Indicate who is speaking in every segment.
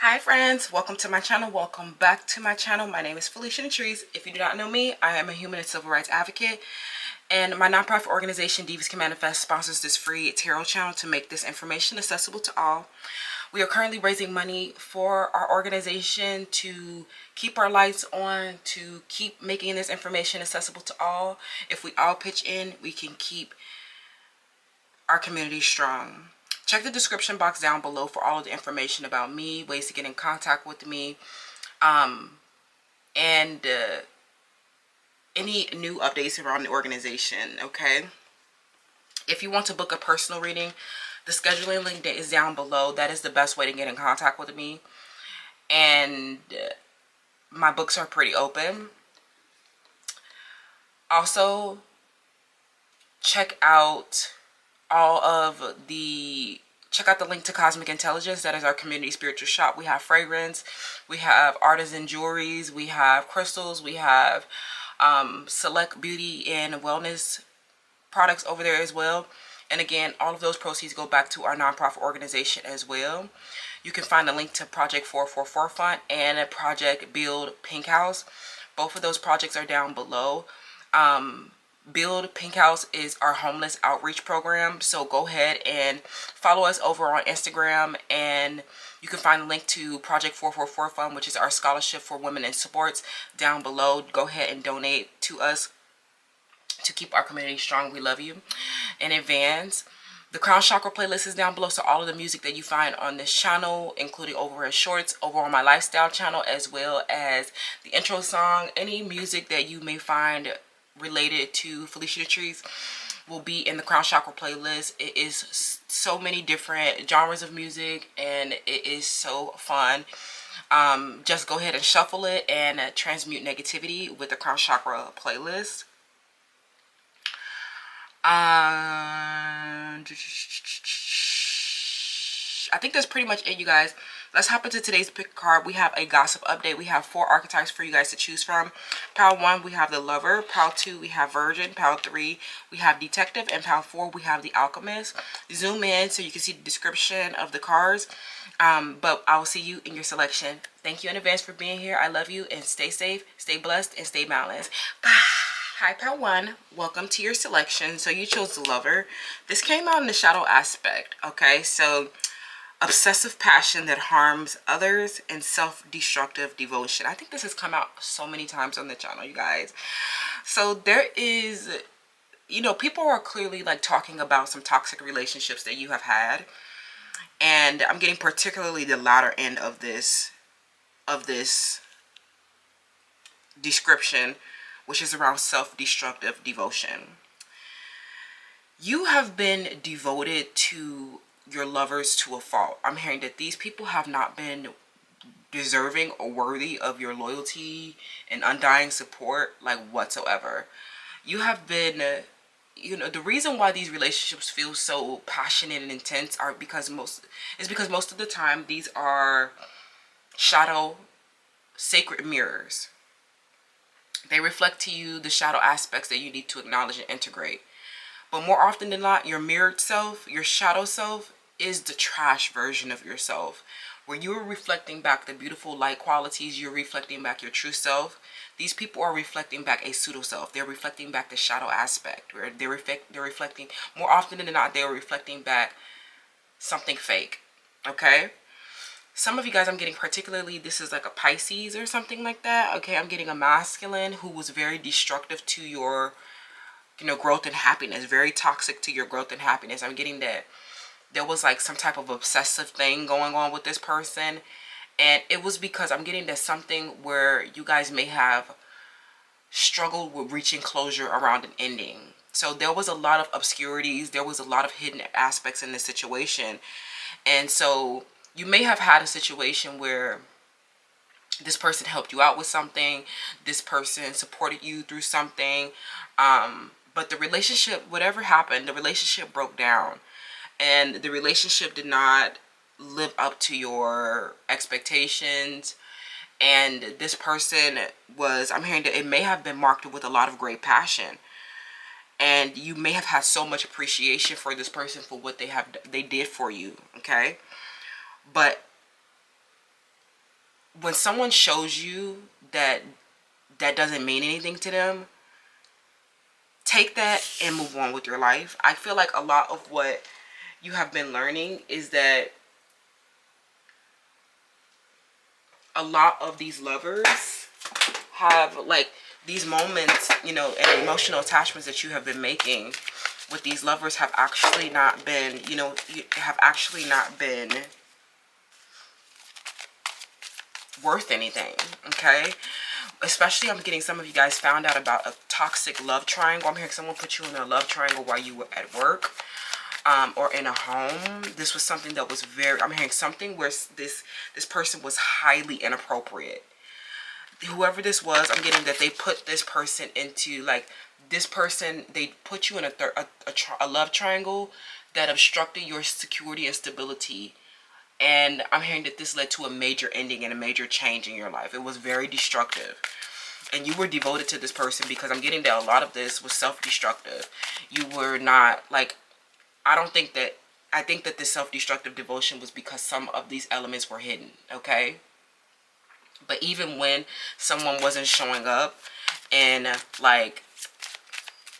Speaker 1: Hi friends, welcome to my channel. Welcome back to my channel. My name is Felicia. If you do not know me, I am a human and civil rights advocate, and my nonprofit organization Divas Can Manifest sponsors this free tarot channel to make this information accessible to all. We are currently raising money for our organization to keep our lights on, to keep making this information accessible to all. If we all pitch in, we can keep our community strong. Check the description box down below for all of the information about me, ways to get in contact with me, and any new updates around the organization, okay? If you want to book a personal reading, the scheduling link that is down below. That is the best way to get in contact with me. And my books are pretty open. Also, check out the link to Cosmic Intelligence. That is our community spiritual shop. We have fragrance, we have artisan jewelries, we have crystals, we have select beauty and wellness products over there as well. And again, all of those proceeds go back to our nonprofit organization as well. You can find a link to Project 444 Fund and Project Build Pink House. Both of those projects are down below. Build Pink House is our homeless outreach program, so go ahead and follow us over on Instagram, and you can find a link to Project 444 Fund, which is our scholarship for women in sports, down below. Go ahead and donate to us to keep our community strong. We love you in advance. The Crown Chakra playlist is down below, so all of the music that you find on this channel, including overhead shorts, over on my lifestyle channel, as well as the intro song, any music that you may find related to Felicia, will be in the Crown Chakra playlist. It is so many different genres of music, and it is so fun. Just go ahead and shuffle it and transmute negativity with the Crown Chakra playlist. I think that's pretty much it, you guys. Let's hop into today's pick card. We have a gossip update. We have 4 archetypes for you guys to choose from. Pile 1, we have the Lover. Pile 2, we have Virgin. Pile 3, we have Detective. And Pile 4, we have the Alchemist. Zoom in so you can see the description of the cards. But I will see you in your selection. Thank you in advance for being here. I love you, and stay safe, stay blessed, and stay balanced. Bye. Hi, Pile 1. Welcome to your selection. So you chose the Lover. This came out in the shadow aspect. Okay, so obsessive passion that harms others and self-destructive devotion. I think this has come out so many times on the channel, you guys. So there is, you know, people are clearly like talking about some toxic relationships that you have had, and I'm getting particularly the latter end of this description, which is around self-destructive devotion. You have been devoted to your lovers to a fault. I'm hearing that these people have not been deserving or worthy of your loyalty and undying support, like, whatsoever. You have been, you know, the reason why these relationships feel so passionate and intense are because most of the time these are shadow sacred mirrors. They reflect to you the shadow aspects that you need to acknowledge and integrate. But more often than not, your mirrored self, your shadow self, is the trash version of yourself, where you're reflecting back the beautiful light qualities. You're reflecting back your true self. These people are reflecting back a pseudo self. They're reflecting back the shadow aspect, where they're reflecting, more often than not, they're reflecting back something fake. Okay, some of you guys, I'm getting particularly, this is like a Pisces or something like that. Okay, I'm getting a masculine who was very destructive to your, you know, growth and happiness, very toxic to your growth and happiness. I'm getting that there was like some type of obsessive thing going on with this person, and it was because I'm getting that something where you guys may have struggled with reaching closure around an ending. So there was a lot of obscurities, there was a lot of hidden aspects in this situation. And so you may have had a situation where This person helped you out with something. This person supported you through something. But the relationship, whatever happened, the relationship broke down. And the relationship did not live up to your expectations. And this person was, I'm hearing that it may have been marked with a lot of great passion. And you may have had so much appreciation for this person for what they did for you, okay? But when someone shows you that that doesn't mean anything to them, take that and move on with your life. I feel like a lot of what you have been learning is that a lot of these lovers have like these moments, you know, and emotional attachments that you have been making with these lovers have actually not been, you know, have actually not been worth anything, okay? Especially I'm getting some of you guys found out about a toxic love triangle. I'm hearing someone put you in a love triangle while you were at work. Or in a home. This was something that was very, I'm hearing something where this person was highly inappropriate. Whoever this was, I'm getting that they put this person into, like, this person, they put you in a love triangle that obstructed your security and stability. And I'm hearing that this led to a major ending and a major change in your life. It was very destructive. And you were devoted to this person because I'm getting that a lot of this was self-destructive. You were not, like, I think that this self-destructive devotion was because some of these elements were hidden, okay? But even when someone wasn't showing up and like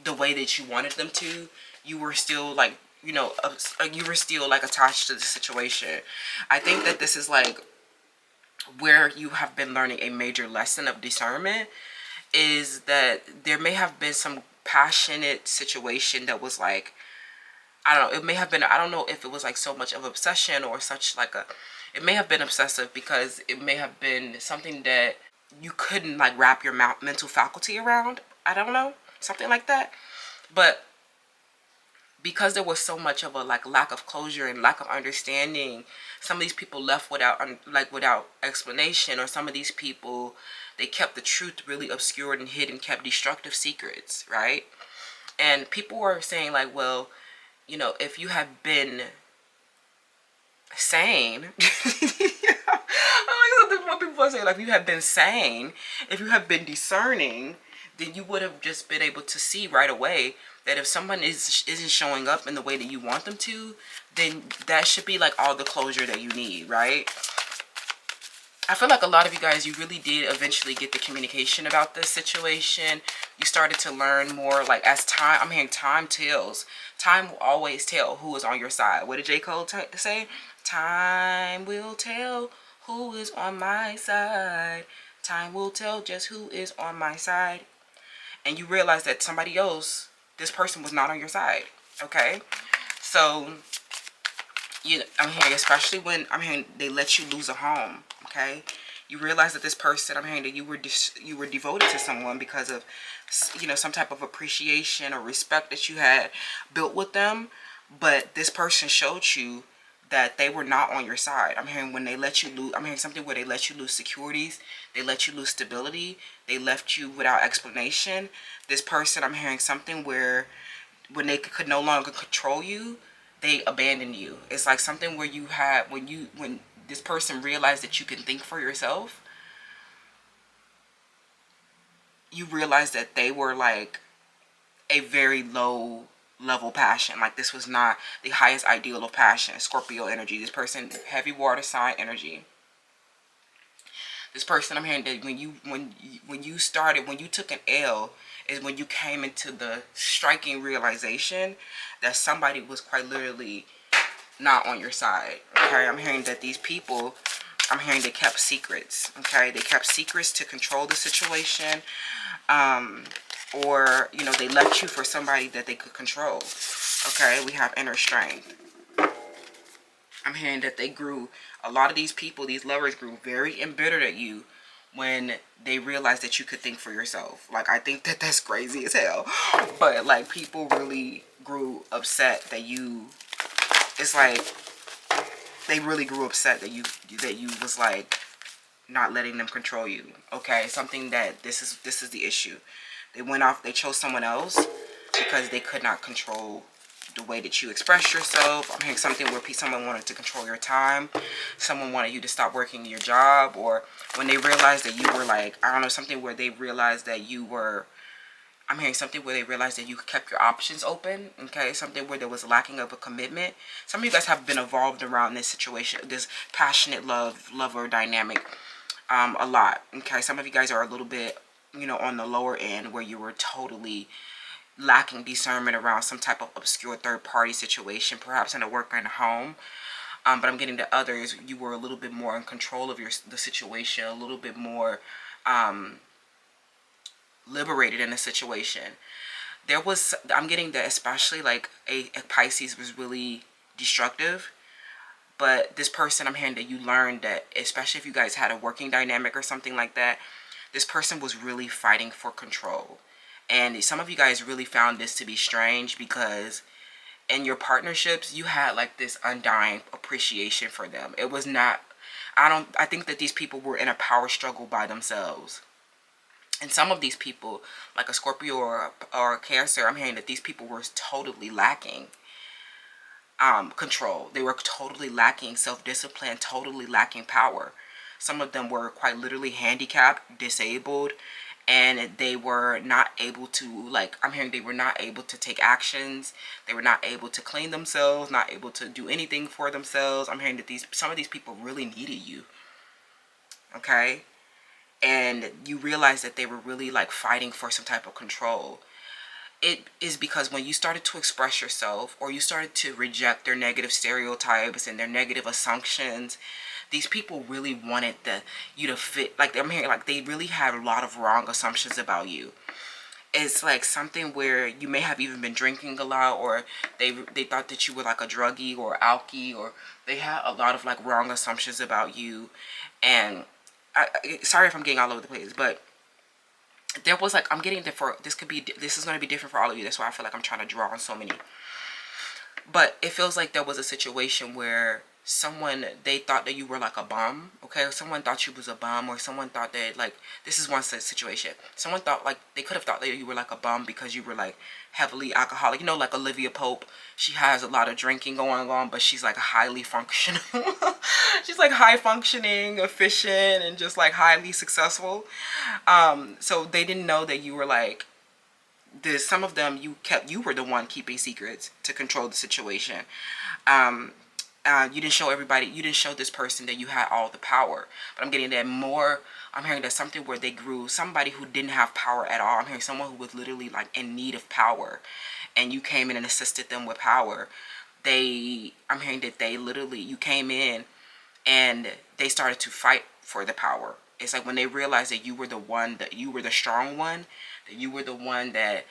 Speaker 1: the way that you wanted them to, you were still like, you know, you were still like attached to the situation. I think that this is like where you have been learning a major lesson of discernment, is that there may have been some passionate situation that was like, I don't know, it may have been, I don't know if it was like so much of obsession or such like a, it may have been obsessive because it may have been something that you couldn't like wrap your mental faculty around. I don't know, something like that. But because there was so much of a like lack of closure and lack of understanding, some of these people left without without explanation, or some of these people, they kept the truth really obscured and hid and kept destructive secrets, right? And people were saying like, well, you know, if you have been sane, I like what people are saying, like, if you have been sane, if you have been discerning, then you would have just been able to see right away that if someone isn't showing up in the way that you want them to, then that should be like all the closure that you need, right? I feel like a lot of you guys, you really did eventually get the communication about this situation. You started to learn more, like, as time, I'm hearing time tells. Time will always tell who is on your side. What did J. Cole say? Time will tell who is on my side. Time will tell just who is on my side. And you realize that somebody else, this person was not on your side, okay? So, you know, I'm hearing, especially when, I'm hearing they let you lose a home, okay? You realize that this person, I'm hearing that you were devoted to someone because of, you know, some type of appreciation or respect that you had built with them. But this person showed you that they were not on your side. I'm hearing when they let you lose, I'm hearing something where they let you lose securities, they let you lose stability, they left you without explanation. This person, I'm hearing something where when they could no longer control you, they abandoned you. It's like something where you had, when this person realized that you can think for yourself, you realize that they were like a very low level passion. Like, this was not the highest ideal of passion. Scorpio energy. This person, heavy water sign energy. This person, I'm hearing that when you took an L is when you came into the striking realization that somebody was quite literally not on your side. Okay, I'm hearing that these people, I'm hearing they kept secrets. Okay, they kept secrets to control the situation. Or, you know, they left you for somebody that they could control. Okay, we have inner strength. I'm hearing that they grew, a lot of these people, these lovers grew very embittered at you when they realized that you could think for yourself. Like, I think that that's crazy as hell. But, like, people really grew upset that you, it's like, they really grew upset that you was like, not letting them control you. Okay, something that this is the issue. They went off, they chose someone else because they could not control the way that you express yourself. I'm hearing something where someone wanted to control your time. Someone wanted you to stop working your job, or when they realized that you were like, I don't know, something where they realized that you were, I'm hearing something where they realized that you kept your options open. Okay, something where there was lacking of a commitment. Some of you guys have been involved around this situation, this passionate lover dynamic, a lot. Okay, some of you guys are a little bit, you know, on the lower end where you were totally lacking discernment around some type of obscure third party situation, perhaps in a work or in a home. But I'm getting to others, you were a little bit more in control of the situation, a little bit more liberated in the situation. I'm getting that especially like a Pisces was really destructive. But this person, I'm hearing that you learned that, especially if you guys had a working dynamic or something like that, this person was really fighting for control. And some of you guys really found this to be strange because in your partnerships, you had like this undying appreciation for them. It was not, I think that these people were in a power struggle by themselves. And some of these people, like a Scorpio or a Cancer, I'm hearing that these people were totally lacking control. They were totally lacking self-discipline, totally lacking power. Some of them were quite literally handicapped, disabled, and they were not able to, like, I'm hearing they were not able to take actions. They were not able to clean themselves, not able to do anything for themselves. I'm hearing that some of these people really needed you. Okay? And you realize that they were really like fighting for some type of control. It is because when you started to express yourself, or you started to reject their negative stereotypes and their negative assumptions, these people really wanted you to fit, like, I'm hearing like they really had a lot of wrong assumptions about you. It's like something where you may have even been drinking a lot, or they thought that you were like a druggie or alky, or they had a lot of like wrong assumptions about you. And sorry if I'm getting all over the place, but there was like, I'm getting different. This is going to be different for all of you. That's why I feel like I'm trying to draw on so many. But it feels like there was a situation where they thought that you were like a bum, okay? Or someone thought you was a bum, or someone thought that, like, this is one situation. Someone thought, like, they could have thought that you were like a bum because you were like heavily alcoholic. You know, like Olivia Pope, she has a lot of drinking going on, but she's like highly functional. She's like high functioning, efficient, and just like highly successful. So they didn't know that you were like, some of them you were the one keeping secrets to control the situation. You didn't show everybody, you didn't show this person that you had all the power. But I'm getting that more, I'm hearing that something where they grew, somebody who didn't have power at all. I'm hearing someone who was literally like in need of power, and you came in and assisted them with power. I'm hearing that you came in and they started to fight for the power. It's like when they realized that you were the strong one, that you were the one that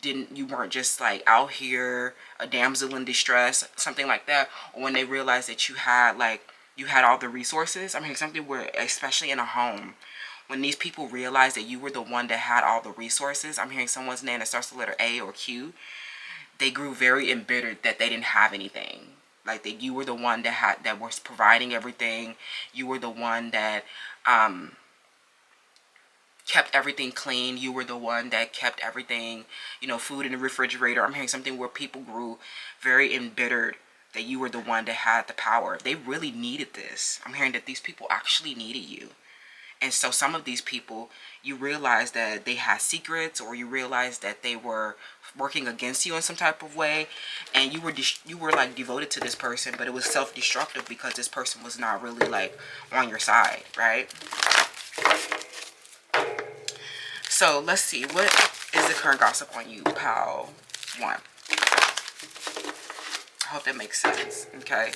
Speaker 1: you weren't just like out here a damsel in distress, something like that. Or when they realized that you had all the resources. I mean, something where, especially in a home, when these people realized that you were the one that had all the resources, I'm hearing someone's name that starts with the letter A or Q, they grew very embittered that they didn't have anything. Like, that you were the one that was providing everything. You were the one that kept everything clean. You were the one that kept everything, food in the refrigerator. I'm hearing something where people grew very embittered that you were the one that had the power. They really needed this. I'm hearing that these people actually needed you. And so some of these people, you realize that they had secrets, or you realize that they were working against you in some type of way, and you were like devoted to this person, but it was self-destructive because this person was not really like on your side, right? So let's see, what is the current gossip on you, pal 1? I hope that makes sense. Okay.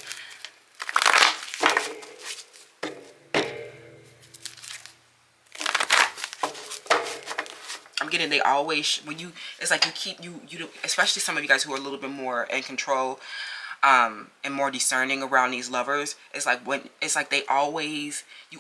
Speaker 1: I'm getting they always, it's like you keep, especially some of you guys who are a little bit more in control, and more discerning around these lovers, it's like when it's like you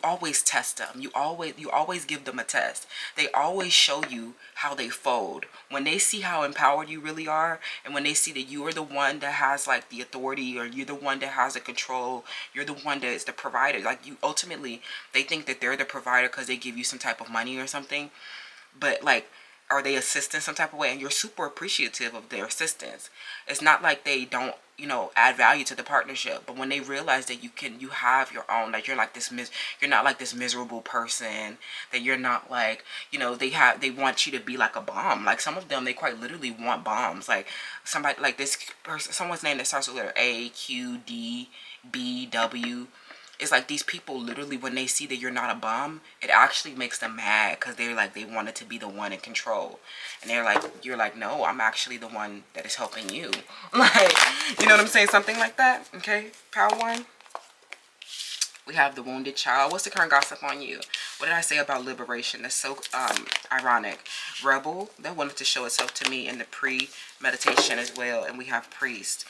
Speaker 1: always test them. You always give them a test. They always show you how they fold. When they see how empowered you really are, and when they see that you are the one that has like the authority, or you're the one that has the control, you're the one that is the provider. Like, you ultimately, they think that they're the provider because they give you some type of money or something. But like, are they assisting some type of way, and you're super appreciative of their assistance. It's not like they don't, add value to the partnership, but when they realize that you have your own, like, you're not like this miserable person, that you're not like, they want you to be like a bomb. Like, some of them, they quite literally want bombs. Like, somebody like this person, someone's name that starts with letter A, Q, D, B, W. It's like these people literally, when they see that you're not a bomb, it actually makes them mad, because they're like, they wanted to be the one in control. And you're like, no, I'm actually the one that is helping you. Like, you know what I'm saying? Something like that. Okay, power one. We have the wounded child. What's the current gossip on you? What did I say about liberation? That's so ironic. Rebel, that wanted to show itself to me in the pre-meditation as well. And we have priest.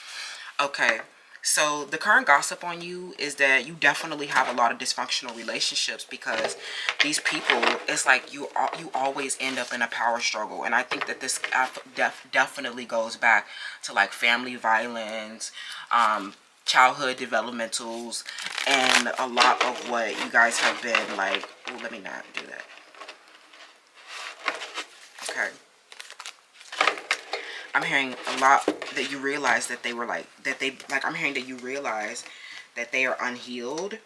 Speaker 1: Okay. So the current gossip on you is that you definitely have a lot of dysfunctional relationships, because these people, it's like you always end up in a power struggle. And I think that this definitely goes back to like family violence, childhood developmentals, and a lot of what you guys have been like. Oh, let me not do that. Okay. I'm hearing a lot that you realize that I'm hearing that you realize that they are unhealed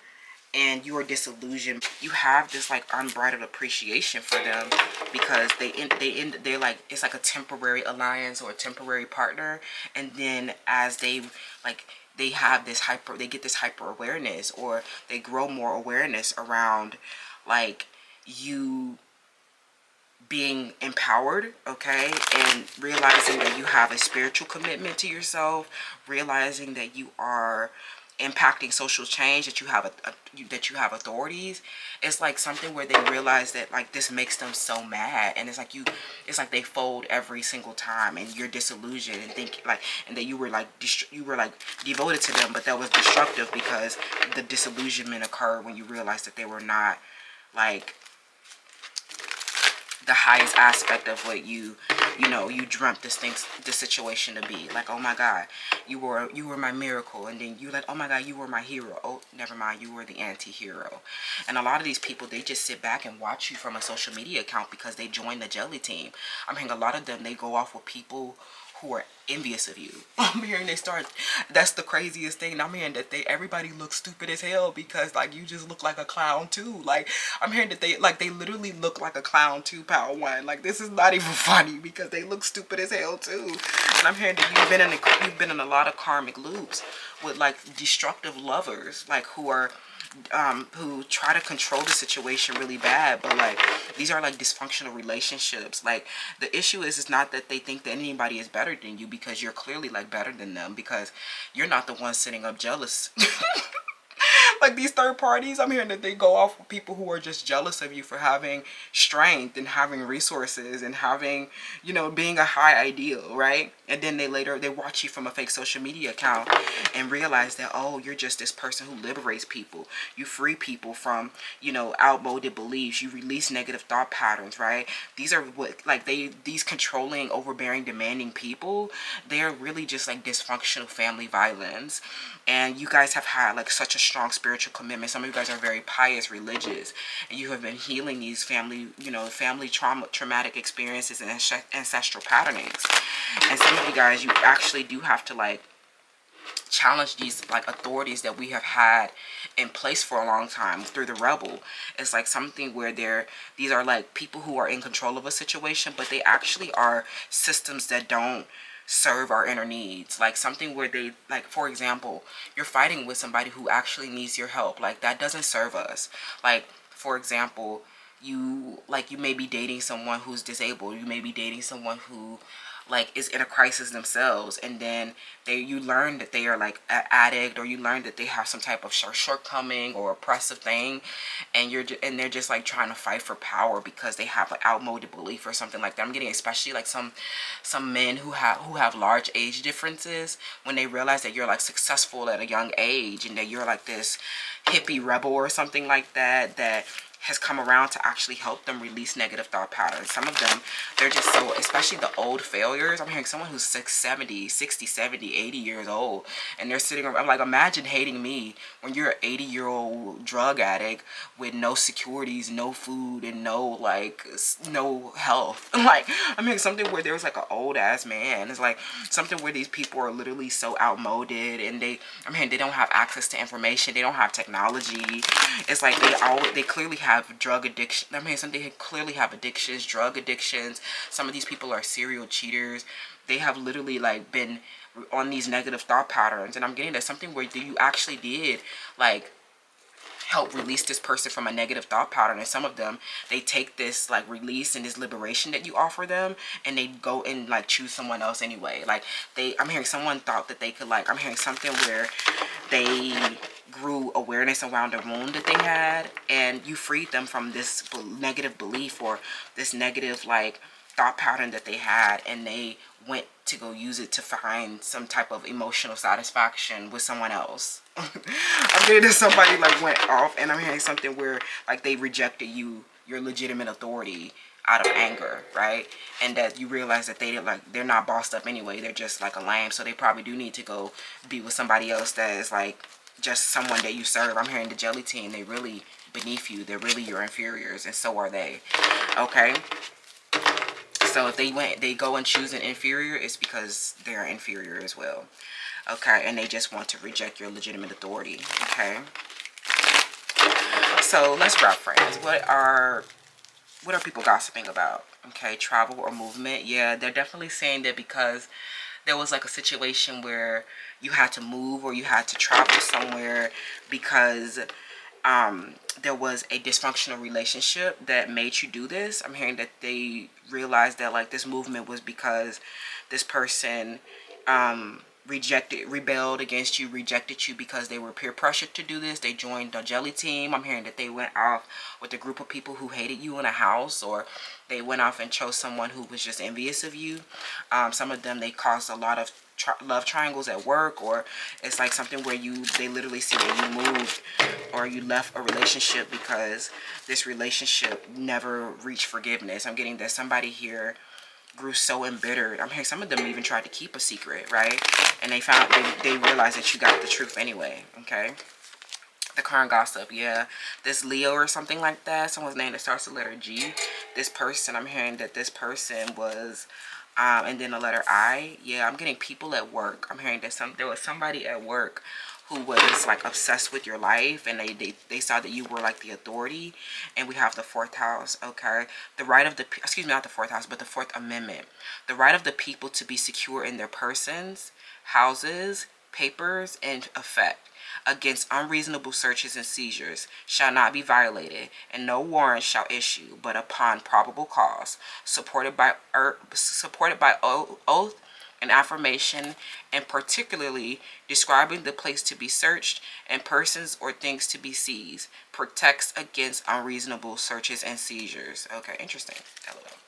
Speaker 1: and you are disillusioned. You have this like unbridled appreciation for them, because they're like, it's like a temporary alliance or a temporary partner. And then as they get this hyper awareness, or they grow more awareness around like you being empowered, okay, and realizing that you have a spiritual commitment to yourself, realizing that you are impacting social change, that you have authorities. It's like something where they realize that like this makes them so mad, and it's like they fold every single time, and you're disillusioned and think like, and that you were like devoted to them, but that was destructive, because the disillusionment occurred when you realized that they were not like the highest aspect of what you dreamt this situation to be. Like, oh my God, you were my miracle. And then you're like, oh my God, you were my hero. Oh, never mind, you were the anti-hero. And a lot of these people, they just sit back and watch you from a social media account because they joined the jelly team. I'm hearing a lot of them, they go off with people who are envious of you. I'm hearing that's the craziest thing. I'm hearing that everybody looks stupid as hell, because like you just look like a clown too. Like, I'm hearing that they literally look like a clown too, power one. Like, this is not even funny, because they look stupid as hell too. And I'm hearing that you've been in a lot of karmic loops with like destructive lovers, like who try to control the situation really bad, but like these are like dysfunctional relationships. Like, the issue is not that they think that anybody is better than you, because you're clearly like better than them, because you're not the one sitting up jealous. Like, these third parties, I'm hearing that they go off with people who are just jealous of you for having strength and having resources and having, being a high ideal, right? And then they watch you from a fake social media account and realize that, oh, you're just this person who liberates people. You free people from, outmoded beliefs. You release negative thought patterns, right? These are these controlling, overbearing, demanding people, they're really just like dysfunctional family violence. And you guys have had like such a strong spiritual commitment. Some of you guys are very pious, religious, and you have been healing these family traumatic experiences and ancestral patternings. And some of you guys, you actually do have to like challenge these like authorities that we have had in place for a long time through the rebel. It's like something where these are like people who are in control of a situation, but they actually are systems that don't serve our inner needs. Like something where they, like, for example, you're fighting with somebody who actually needs your help. Like, that doesn't serve us. Like, for example, you may be dating someone who's disabled. You may be dating someone who like is in a crisis themselves, and then you learn that they are like an addict, or you learn that they have some type of shortcoming or oppressive thing, and they're just like trying to fight for power because they have like outmoded belief or something like that. I'm getting especially like some men who have large age differences, when they realize that you're like successful at a young age and that you're like this hippie rebel or something like that, that has come around to actually help them release negative thought patterns. Some of them, they're just so, especially the old failures. I'm hearing someone who's 60, 70, 80 years old, and they're sitting around. I'm like, imagine hating me when you're an 80-year-old drug addict with no securities, no food, and no health. Like, I'm hearing something where there was like an old ass man. It's like something where these people are literally so outmoded, and I'm hearing they don't have access to information. They don't have technology. It's like they clearly have drug addiction. I mean, they clearly have addictions, drug addictions. Some of these people are serial cheaters. They have literally like been on these negative thought patterns, and I'm getting that something where you actually did like help release this person from a negative thought pattern. And some of them, they take this like release and this liberation that you offer them, and they go and like choose someone else anyway. Like I'm hearing someone thought that they could like, I'm hearing something where they grew awareness around a wound that they had, and you freed them from this negative belief or this negative like thought pattern that they had, and they went to go use it to find some type of emotional satisfaction with someone else. I'm getting that somebody like went off, and I'm hearing something where like they rejected your legitimate authority out of anger, right? And that you realize that they're not bossed up anyway. They're just like a lame, so they probably do need to go be with somebody else that is like just someone that you serve. I'm hearing the jelly team, they really beneath you. They're really your inferiors, and so are they. Okay? So if they go and choose an inferior, it's because they're inferior as well. Okay? And they just want to reject your legitimate authority. Okay? So let's wrap, friends. What are people gossiping about? Okay, travel or movement. Yeah, they're definitely saying that because there was like a situation where you had to move or you had to travel somewhere because there was a dysfunctional relationship that made you do this. I'm hearing that they realized that like this movement was because this person rebelled against you, rejected you because they were peer pressured to do this. They joined the jelly team. I'm hearing that they went off with a group of people who hated you in a house, or they went off and chose someone who was just envious of you. Some of them, they caused a lot of love triangles at work, or it's like something where they literally see that you moved or you left a relationship because this relationship never reached forgiveness. I'm getting that somebody here grew so embittered. I'm hearing some of them even tried to keep a secret, right? And they realized that you got the truth anyway. Okay? The current gossip, yeah. This Leo or something like that, someone's name that starts with the letter G. This person, I'm hearing that this person was and then the letter I. Yeah, I'm getting people at work. I'm hearing that there was somebody at work who was like obsessed with your life, and they saw that you were like the authority. And we have the fourth house. Okay, the right of the, excuse me, not the fourth house, but the Fourth Amendment, the right of the people to be secure in their persons, houses, papers, and effect against unreasonable searches and seizures shall not be violated, and no warrant shall issue but upon probable cause, supported by oath and affirmation, and particularly describing the place to be searched and persons or things to be seized, protects against unreasonable searches and seizures. Okay, interesting. LOL.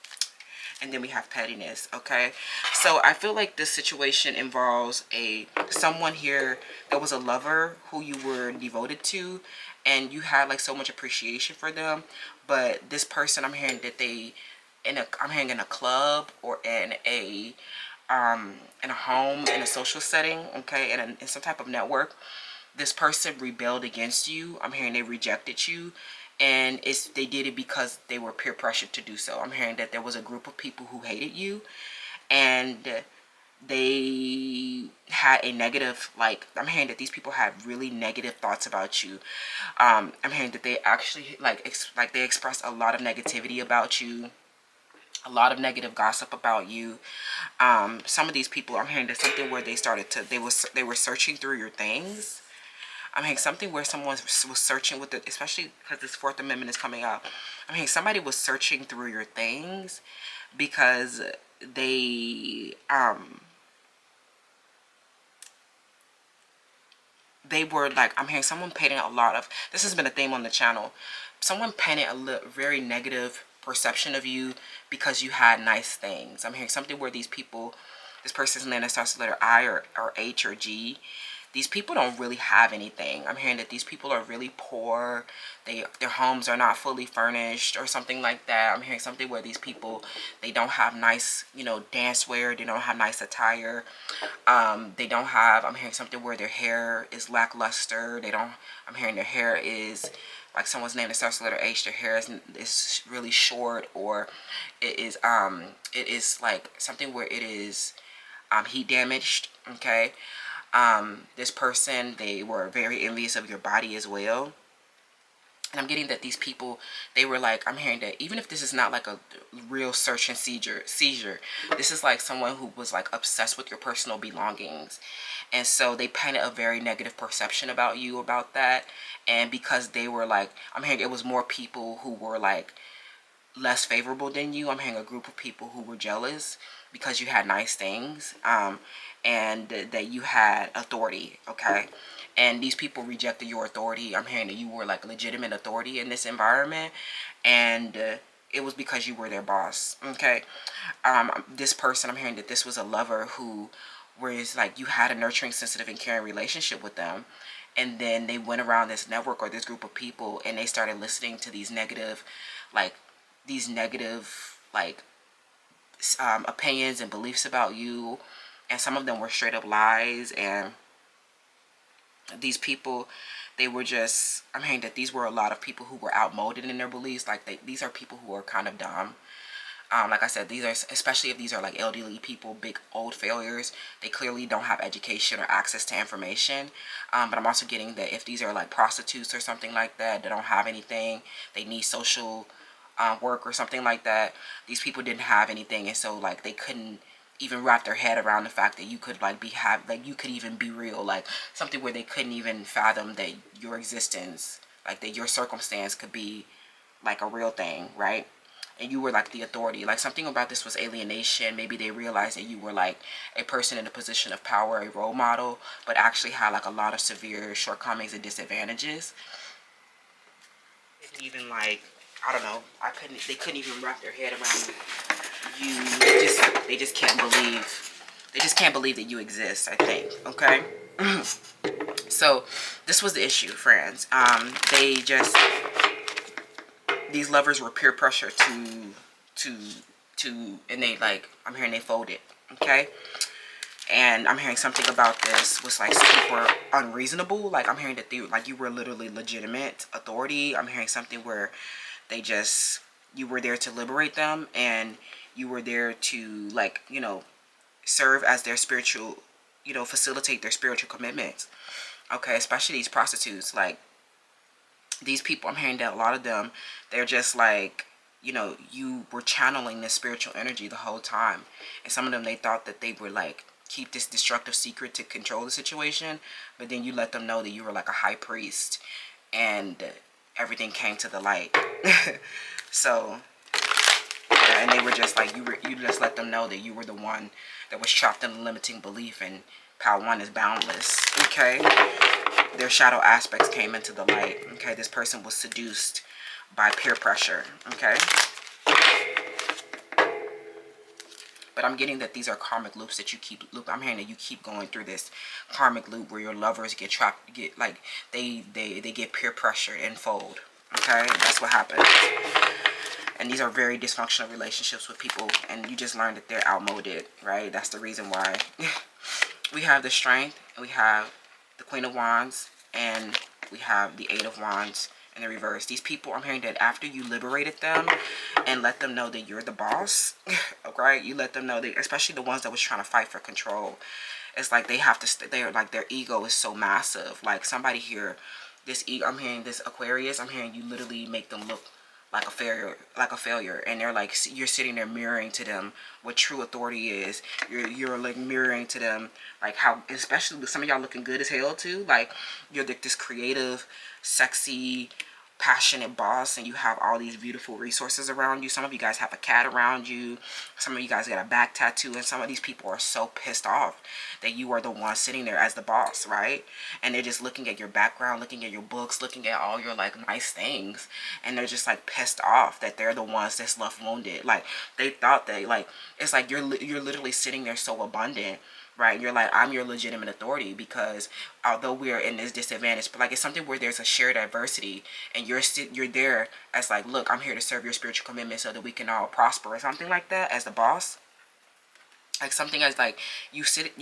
Speaker 1: And then we have pettiness. Okay, so I feel like this situation involves someone here that was a lover who you were devoted to, and you had like so much appreciation for them. But this person, I'm hearing that I'm hearing in a club or in a home, in a social setting, okay, in some type of network, this person rebelled against you. I'm hearing they rejected you, and they did it because they were peer pressured to do so. I'm hearing that there was a group of people who hated you, and they had a negative, like, I'm hearing that these people had really negative thoughts about you. I'm hearing that they actually they expressed a lot of negativity about you, a lot of negative gossip about you. Some of these people, I'm hearing that something where they were searching through your things. I'm hearing something where someone was searching with it, especially because this Fourth Amendment is coming up. I'm hearing somebody was searching through your things because they were like, I'm hearing someone painting a lot of, this has been a theme on the channel, someone painted a very negative perception of you because you had nice things. I'm hearing something where these people, this person's name that starts with the letter I or H or G, these people don't really have anything. I'm hearing that these people are really poor. Their homes are not fully furnished or something like that. I'm hearing something where these people, they don't have nice, you know, dance wear. They don't have nice attire. They don't have, I'm hearing something where their hair is lackluster. They don't, I'm hearing their hair is, like someone's name that starts with the letter H, their hair is really short, or it is like something where it is heat damaged, okay? This person, they were very envious of your body as well. And I'm getting that these people, they were like, I'm hearing that even if this is not like a real search and seizure, this is like someone who was like obsessed with your personal belongings. And so they painted a very negative perception about you about that. And because they were like, I'm hearing it was more people who were like less favorable than you. I'm hearing a group of people who were jealous because you had nice things, and that you had authority, okay? And these people rejected your authority. I'm hearing that you were like legitimate authority in this environment, and it was because you were their boss, okay? This person, I'm hearing that this was a lover who was like, you had a nurturing, sensitive, and caring relationship with them, and then they went around this network or this group of people and they started listening to these negative, like opinions and beliefs about you, and some of them were straight up lies. And these people, they were just, I'm hearing that these were a lot of people who were outmoded in their beliefs. Like these are people who are kind of dumb. Like I said, these are, especially if these are like elderly people, big old failures, they clearly don't have education or access to information. But I'm also getting that if these are like prostitutes or something like that, they don't have anything, they need social work or something like that. These people didn't have anything, and so like they couldn't even wrap their head around the fact that you could like you could even be real, like something where they couldn't even fathom that your existence, like that your circumstance could be like a real thing, right? And you were like the authority. Like something about this was alienation. Maybe they realized that you were like a person in a position of power, a role model, but actually had like a lot of severe shortcomings and disadvantages. Even like, I don't know, they couldn't even wrap their head around you. They just can't believe that you exist, I think, okay? So this was the issue, friends. These lovers were peer pressure and they like, I'm hearing they folded, okay? And I'm hearing something about this was like super unreasonable. Like I'm hearing that you were literally legitimate authority. I'm hearing something where you were there to liberate them, and you were there to like, you know, serve as their spiritual, you know, facilitate their spiritual commitments. Okay, especially these prostitutes. Like these people, I'm hearing that a lot of them, they're just like, you know, you were channeling this spiritual energy the whole time. And some of them, they thought that they were like, keep this destructive secret to control the situation, but then you let them know that you were like a high priest, and everything came to the light. So yeah, and they were just like, you just let them know that you were the one that was trapped in a limiting belief, and power one is boundless, okay? Their shadow aspects came into the light, okay? This person was seduced by peer pressure, okay? But I'm getting that these are karmic loops that you keep I'm hearing that you keep going through this karmic loop where your lovers get trapped, they get peer pressured and fold. Okay, that's what happens. And these are very dysfunctional relationships with people, and you just learned that they're outmoded, right? That's the reason why we have the Strength, and we have the Queen of Wands, and we have the Eight of Wands in the reverse. These people, I'm hearing that after you liberated them and let them know that you're the boss, okay? You let them know that, especially the ones that was trying to fight for control, it's like they have to, they're like, their ego is so massive. Like somebody here, this ego, I'm hearing this Aquarius, I'm hearing you literally make them look like a failure, and they're like, you're sitting there mirroring to them what true authority is. You're like mirroring to them like how, especially with some of y'all looking good as hell too, like you're like this creative, sexy, passionate boss, and you have all these beautiful resources around you. Some of you guys have a cat around you, some of you guys got a back tattoo, and some of these people are so pissed off that you are the one sitting there as the boss, right? And they're just looking at your background, looking at your books, looking at all your like nice things, and they're just like pissed off that they're the ones that's left wounded. Like they thought that, like, it's like you're literally sitting there so abundant, right? You're like, I'm your legitimate authority, because although we're in this disadvantage, but like it's something where there's a shared adversity, and you're there as like, look, I'm here to serve your spiritual commitment so that we can all prosper, or something like that, as the boss. Like something as like you sit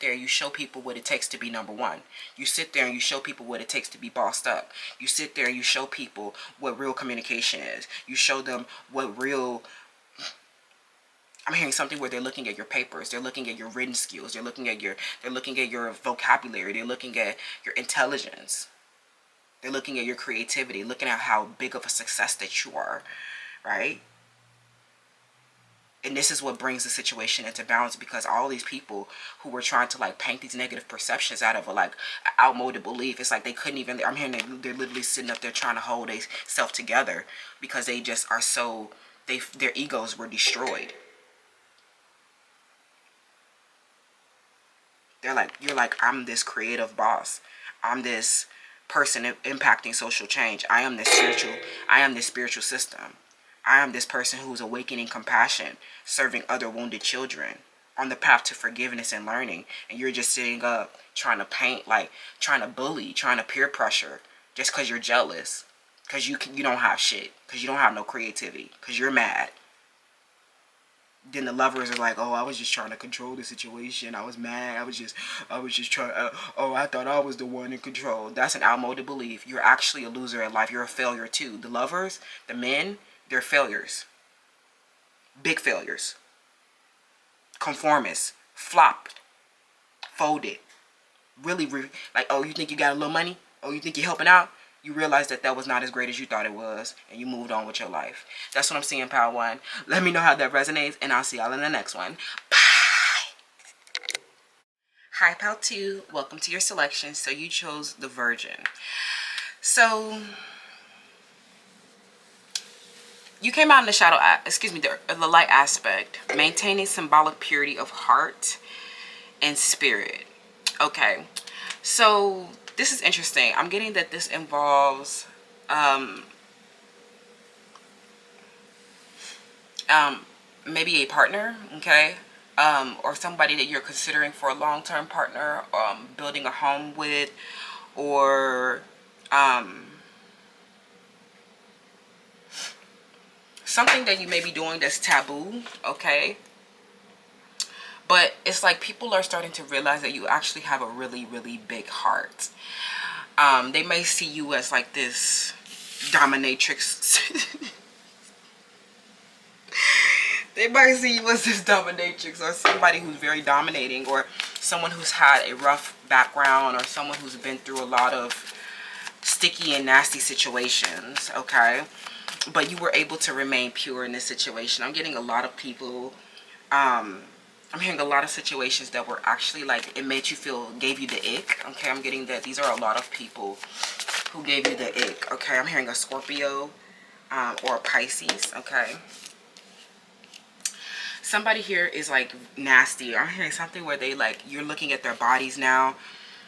Speaker 1: there, you show people what it takes to be number one. You sit there and you show people what it takes to be bossed up. You sit there and you show people what real communication is. You show them what real, I'm hearing something where they're looking at your papers, they're looking at your written skills, they're looking at your vocabulary, they're looking at your intelligence, they're looking at your creativity, looking at how big of a success that you are, right? And this is what brings the situation into balance, because all these people who were trying to like paint these negative perceptions out of a like outmoded belief, it's like they couldn't even, I'm hearing they're literally sitting up there trying to hold themselves together, because they just are so, their egos were destroyed. They're like, you're like, I'm this creative boss. I'm this person impacting social change. I am this spiritual system. I am this person who's awakening compassion, serving other wounded children on the path to forgiveness and learning. And you're just sitting up trying to paint, like trying to bully, trying to peer pressure, just because you're jealous, because you don't have shit, because you don't have no creativity, because you're mad. Then the lovers are like, oh, I was just trying to control the situation. I was mad. I was just trying. I thought I was the one in control. That's an outmoded belief. You're actually a loser at life. You're a failure too. The lovers, the men, they're failures. Big failures. Conformists. Flopped. Folded. Really, like, oh, you think you got a little money? Oh, you think you're helping out? You realize that was not as great as you thought it was, and you moved on with your life. That's what I'm seeing, Power One. Let me know how that resonates, and I'll see y'all in the next one. Bye! Hi, Pal 2. Welcome to your selection. So you chose the Virgin. So you came out in the shadow, the light aspect, maintaining symbolic purity of heart and spirit. Okay, so this is interesting. I'm getting that this involves maybe a partner, okay, or somebody that you're considering for a long-term partner, building a home with, or something that you may be doing that's taboo, okay? But it's like people are starting to realize that you actually have a really, really big heart. They may see you as like this dominatrix. They might see you as this dominatrix, or somebody who's very dominating, or someone who's had a rough background, or someone who's been through a lot of sticky and nasty situations, okay? But you were able to remain pure in this situation. I'm getting a lot of people, I'm hearing a lot of situations that were actually like, it made you feel, gave you the ick, okay? I'm getting that these are a lot of people who gave you the ick, okay? I'm hearing a Scorpio or a Pisces, okay? Somebody here is like nasty. I'm hearing something where they like, you're looking at their bodies now.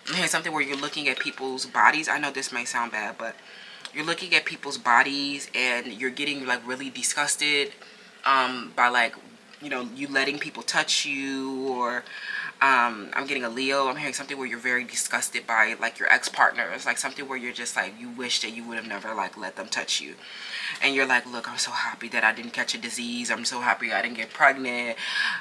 Speaker 1: I'm hearing something where you're looking at people's bodies. I know this may sound bad, but you're looking at people's bodies and you're getting like really disgusted by like, you know, you letting people touch you, or I'm getting a Leo. I'm hearing something where you're very disgusted by like your ex-partners, like something where you're just like, you wish that you would have never like let them touch you. And you're like, look, I'm so happy that I didn't catch a disease. I'm so happy I didn't get pregnant.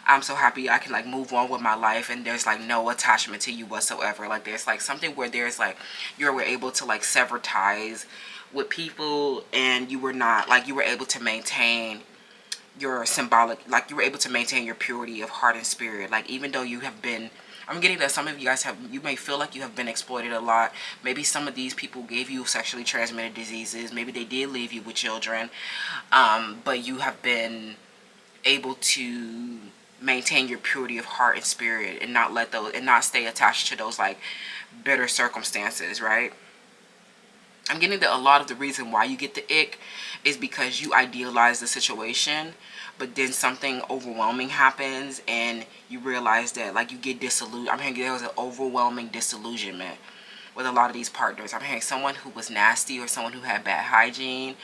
Speaker 1: I'm so happy I can like move on with my life, and there's like no attachment to you whatsoever. Like there's like something where there's like, you were able to like sever ties with people, and you were not like, you were able to maintain your symbolic, like you were able to maintain your purity of heart and spirit. Like even though you have been, I'm getting that some of you guys have, you may feel like you have been exploited a lot. Maybe some of these people gave you sexually transmitted diseases. Maybe they did leave you with children. But you have been able to maintain your purity of heart and spirit and not let those, and not stay attached to those like bitter circumstances, right? I'm getting that a lot of the reason why you get the ick is because you idealize the situation, but then something overwhelming happens and you realize that like you get disillusioned. I'm hearing there was an overwhelming disillusionment with a lot of these partners. I'm hearing someone who was nasty or someone who had bad hygiene,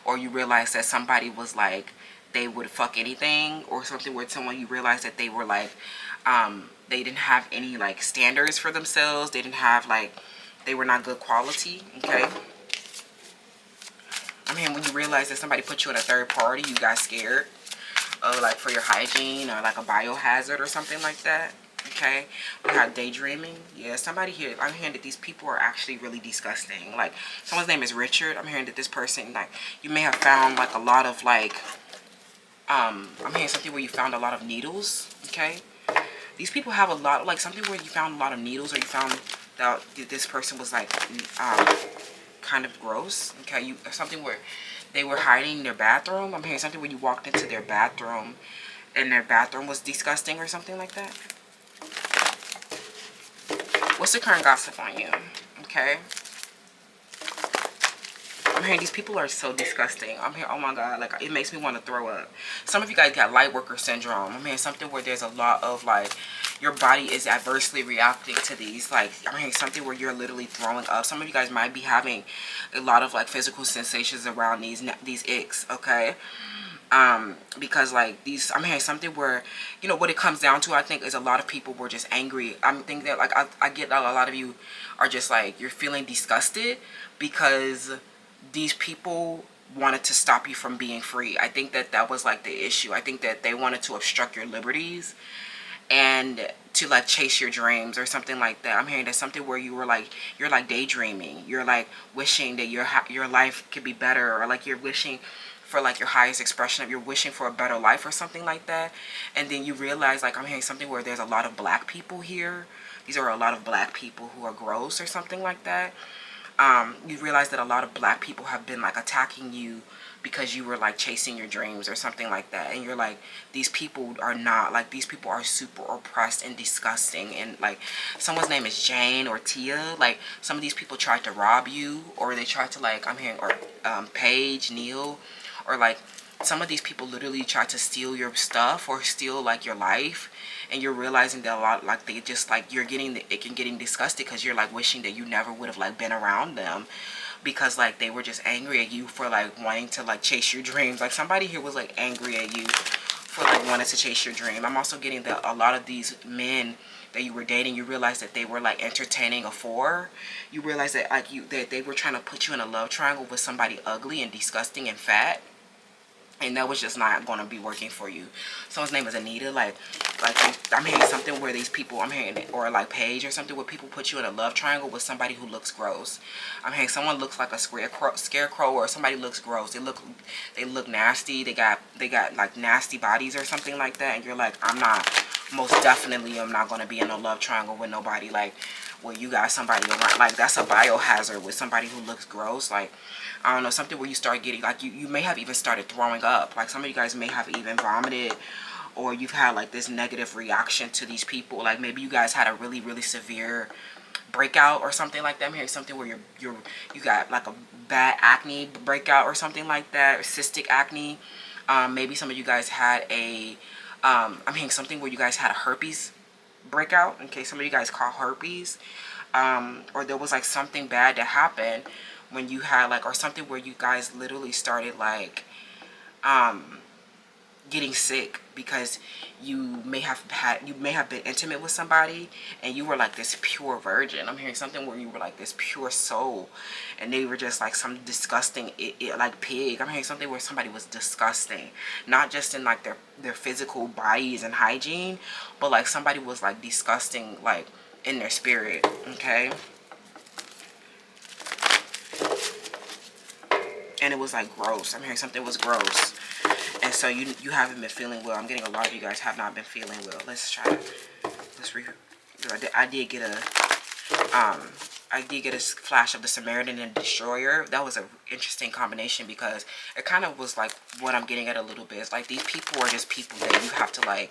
Speaker 1: or you realize that somebody was like, they would fuck anything, or something where someone, you realize that they were like, they didn't have any like standards for themselves. They didn't have like, they were not good quality, okay? I mean, when you realize that somebody put you in a third party, you got scared, like for your hygiene or like a biohazard or something like that, okay? We have daydreaming. Yeah, somebody here, I'm hearing that these people are actually really disgusting. Like, someone's name is Richard. I'm hearing that this person, like, you may have found like a lot of like, I'm hearing something where you found a lot of needles, okay? These people have a lot, like something where you found a lot of needles, or you found that this person was like kind of gross, okay? You, something where they were hiding their bathroom. I'm hearing something where you walked into their bathroom and their bathroom was disgusting or something like that. What's the current gossip on you, okay? I'm hearing these people are so disgusting. I'm hearing, oh my God, like it makes me want to throw up. Some of you guys got light worker syndrome. I'm hearing something where there's a lot of like, your body is adversely reacting to these. Like, I'm hearing something where you're literally throwing up. Some of you guys might be having a lot of like physical sensations around these icks, okay? Because like these, I'm hearing something where, you know, what it comes down to, I think, is a lot of people were just angry. I'm thinking that like, I get that a lot of you are just like, you're feeling disgusted because these people wanted to stop you from being free. I think that that was like the issue. I think that they wanted to obstruct your liberties and to like chase your dreams or something like that. I'm hearing that something where you were like, you're like daydreaming. You're like wishing that your life could be better, or like you're wishing for like your highest expression of, you're wishing for a better life or something like that. And then you realize, like, I'm hearing something where there's a lot of black people here. These are a lot of black people who are gross or something like that. You realize that a lot of black people have been like attacking you because you were like chasing your dreams or something like that. And you're like, these people are not, like, these people are super oppressed and disgusting. And like, someone's name is Jane or Tia. Like, some of these people tried to rob you, or they tried to like, I'm hearing, or Paige, Neil, or like some of these people literally tried to steal your stuff or steal like your life. And you're realizing that a lot, like, they just like, you're getting the ick and getting disgusted because you're like wishing that you never would have like been around them, because like they were just angry at you for like wanting to like chase your dreams. Like, somebody here was like angry at you for like wanting to chase your dream. I'm also getting that a lot of these men that you were dating, you realize that they were like entertaining a four. You realize that like that they were trying to put you in a love triangle with somebody ugly and disgusting and fat. And that was just not going to be working for you. Someone's name is Anita. Like I'm hearing something where these people, I'm hearing, or like Paige or something, where people put you in a love triangle with somebody who looks gross. I'm hearing someone looks like a scarecrow, or somebody looks gross. They look nasty. They got like nasty bodies or something like that. And you're like, I'm not going to be in a love triangle with nobody like, well, you got somebody around. Like, that's a biohazard with somebody who looks gross. Like, I don't know, something where you start getting, like, you may have even started throwing up. Like, some of you guys may have even vomited, or you've had, like, this negative reaction to these people. Like, maybe you guys had a really, really severe breakout or something like that. I'm hearing something where you got, like, a bad acne breakout or something like that, or cystic acne. Maybe some of you guys had I'm hearing something where you guys had a herpes breakout. Okay, some of you guys call herpes. Or there was, like, something bad that happened when you had, like, or something where you guys literally started, like, getting sick because you may have been intimate with somebody and you were like this pure virgin. I'm hearing something where you were like this pure soul and they were just like some disgusting like pig. I'm hearing something where somebody was disgusting, not just in like their physical bodies and hygiene, but like somebody was like disgusting like in their spirit. Okay, and it was like gross. I'm hearing something was gross. And so you haven't been feeling well. I'm getting a lot of you guys have not been feeling well. Let's try to, I did get a flash of the Samaritan and Destroyer. That was an interesting combination because it kind of was like what I'm getting at a little bit. It's like these people are just people that you have to like,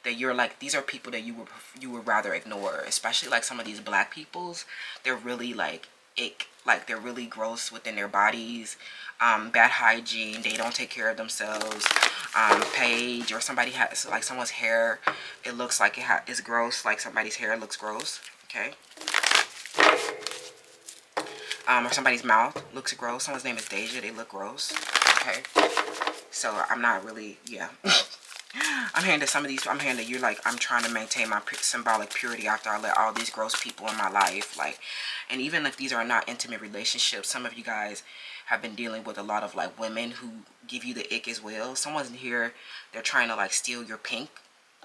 Speaker 1: that you're like, these are people that you would rather ignore, especially like some of these black peoples. They're really like ick, like they're really gross within their bodies, bad hygiene, they don't take care of themselves. Page, or somebody has like someone's hair, it looks like it's gross, like somebody's hair looks gross, okay? Or somebody's mouth looks gross. Someone's name is Deja, they look gross, okay? So I'm not really, yeah. I'm hearing that some of these, I'm hearing that you're like, I'm trying to maintain my symbolic purity after I let all these gross people in my life, like, and even if these are not intimate relationships, some of you guys have been dealing with a lot of like women who give you the ick as well. Someone's here, they're trying to like steal your pink,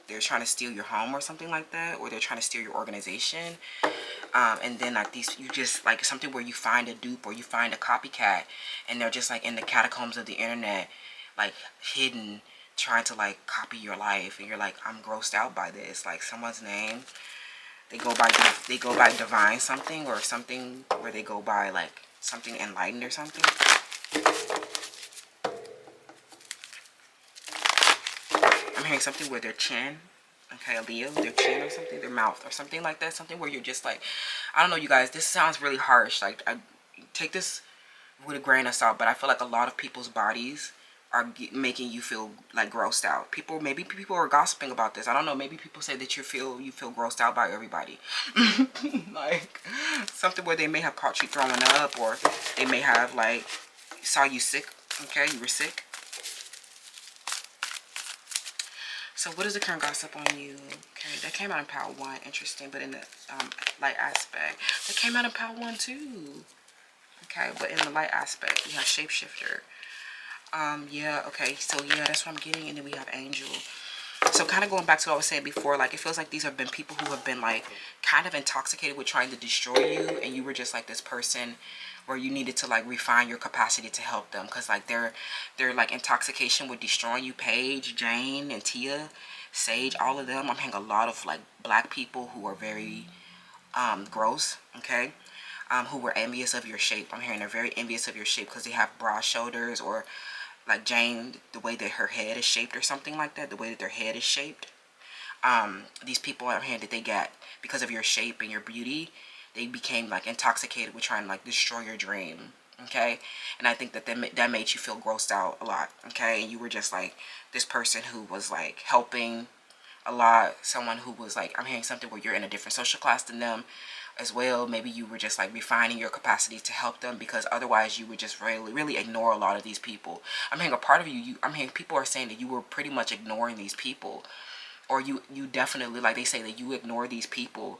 Speaker 1: they're trying to steal your home or something like that, or they're trying to steal your organization. And then like these, you just like something where you find a dupe or you find a copycat, and they're just like in the catacombs of the internet, like hidden, trying to like copy your life, and you're like, I'm grossed out by this. Like someone's name, they go by divine something, or something where they go by like something enlightened or something. I'm hearing something where their chin, okay, a Leo, their chin or something, their mouth or something like that, something where you're just like, I don't know, you guys, this sounds really harsh, like I take this with a grain of salt, but I feel like a lot of people's bodies are making you feel like grossed out. Maybe people are gossiping about this. I don't know. Maybe people say that you feel grossed out by everybody. Like something where they may have caught you throwing up, or they may have like saw you sick. Okay, you were sick. So what is the current gossip on you? Okay, that came out in pile 1. Interesting, but in the light aspect, that came out in pile 1 too. Okay, but in the light aspect, we have shapeshifter. Yeah, okay, so yeah, that's what I'm getting. And then we have angel. So kind of going back to what I was saying before, like it feels like these have been people who have been like kind of intoxicated with trying to destroy you, and you were just like this person where you needed to like refine your capacity to help them, because like their like intoxication with destroying you. Paige, Jane, and Tia, Sage, all of them. I'm hearing a lot of like black people who are very gross, okay, who were envious of your shape. I'm hearing they're very envious of your shape because they have broad shoulders, or like Jane, the way that her head is shaped or something like that, the way that their head is shaped. These people out here that they get, because of your shape and your beauty, they became like intoxicated with trying to like destroy your dream, okay? And I think that that made you feel grossed out a lot, okay? And you were just like this person who was like helping a lot, someone who was like, I'm hearing something where you're in a different social class than them as well. Maybe you were just like refining your capacity to help them, because otherwise you would just really ignore a lot of these people. I'm hearing a part of I'm hearing people are saying that you were pretty much ignoring these people, or you definitely, like they say that you ignore these people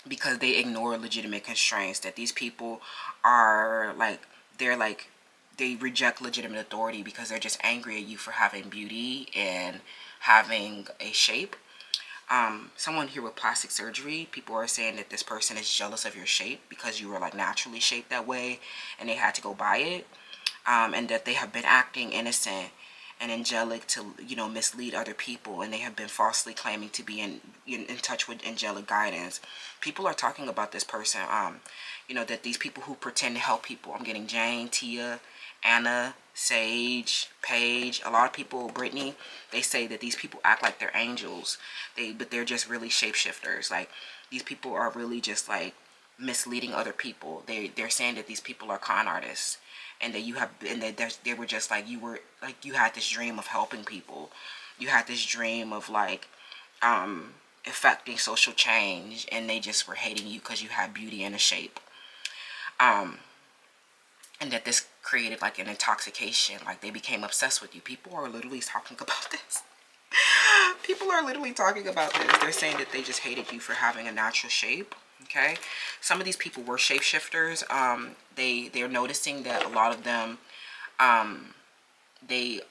Speaker 1: because they ignore legitimate constraints, that these people are like, they reject legitimate authority because they're just angry at you for having beauty and having a shape. Someone here with plastic surgery, people are saying that this person is jealous of your shape because you were like naturally shaped that way and they had to go buy it, and that they have been acting innocent and angelic to, you know, mislead other people, and they have been falsely claiming to be in touch with angelic guidance. People are talking about this person, you know, that these people who pretend to help people, I'm getting Jane, Tia, Anna, Sage, Paige, a lot of people, Brittany, they say that these people act like they're angels, but they're just really shapeshifters. Like these people are really just like misleading other people. They're saying that these people are con artists, and that they were just like, you had this dream of helping people, you had this dream of like affecting social change, and they just were hating you because you had beauty and a shape, and that this created like an intoxication, like they became obsessed with you. People are literally talking about this. People are literally talking about this. They're saying that they just hated you for having a natural shape. Okay, some of these people were shapeshifters. They're noticing that a lot of them, they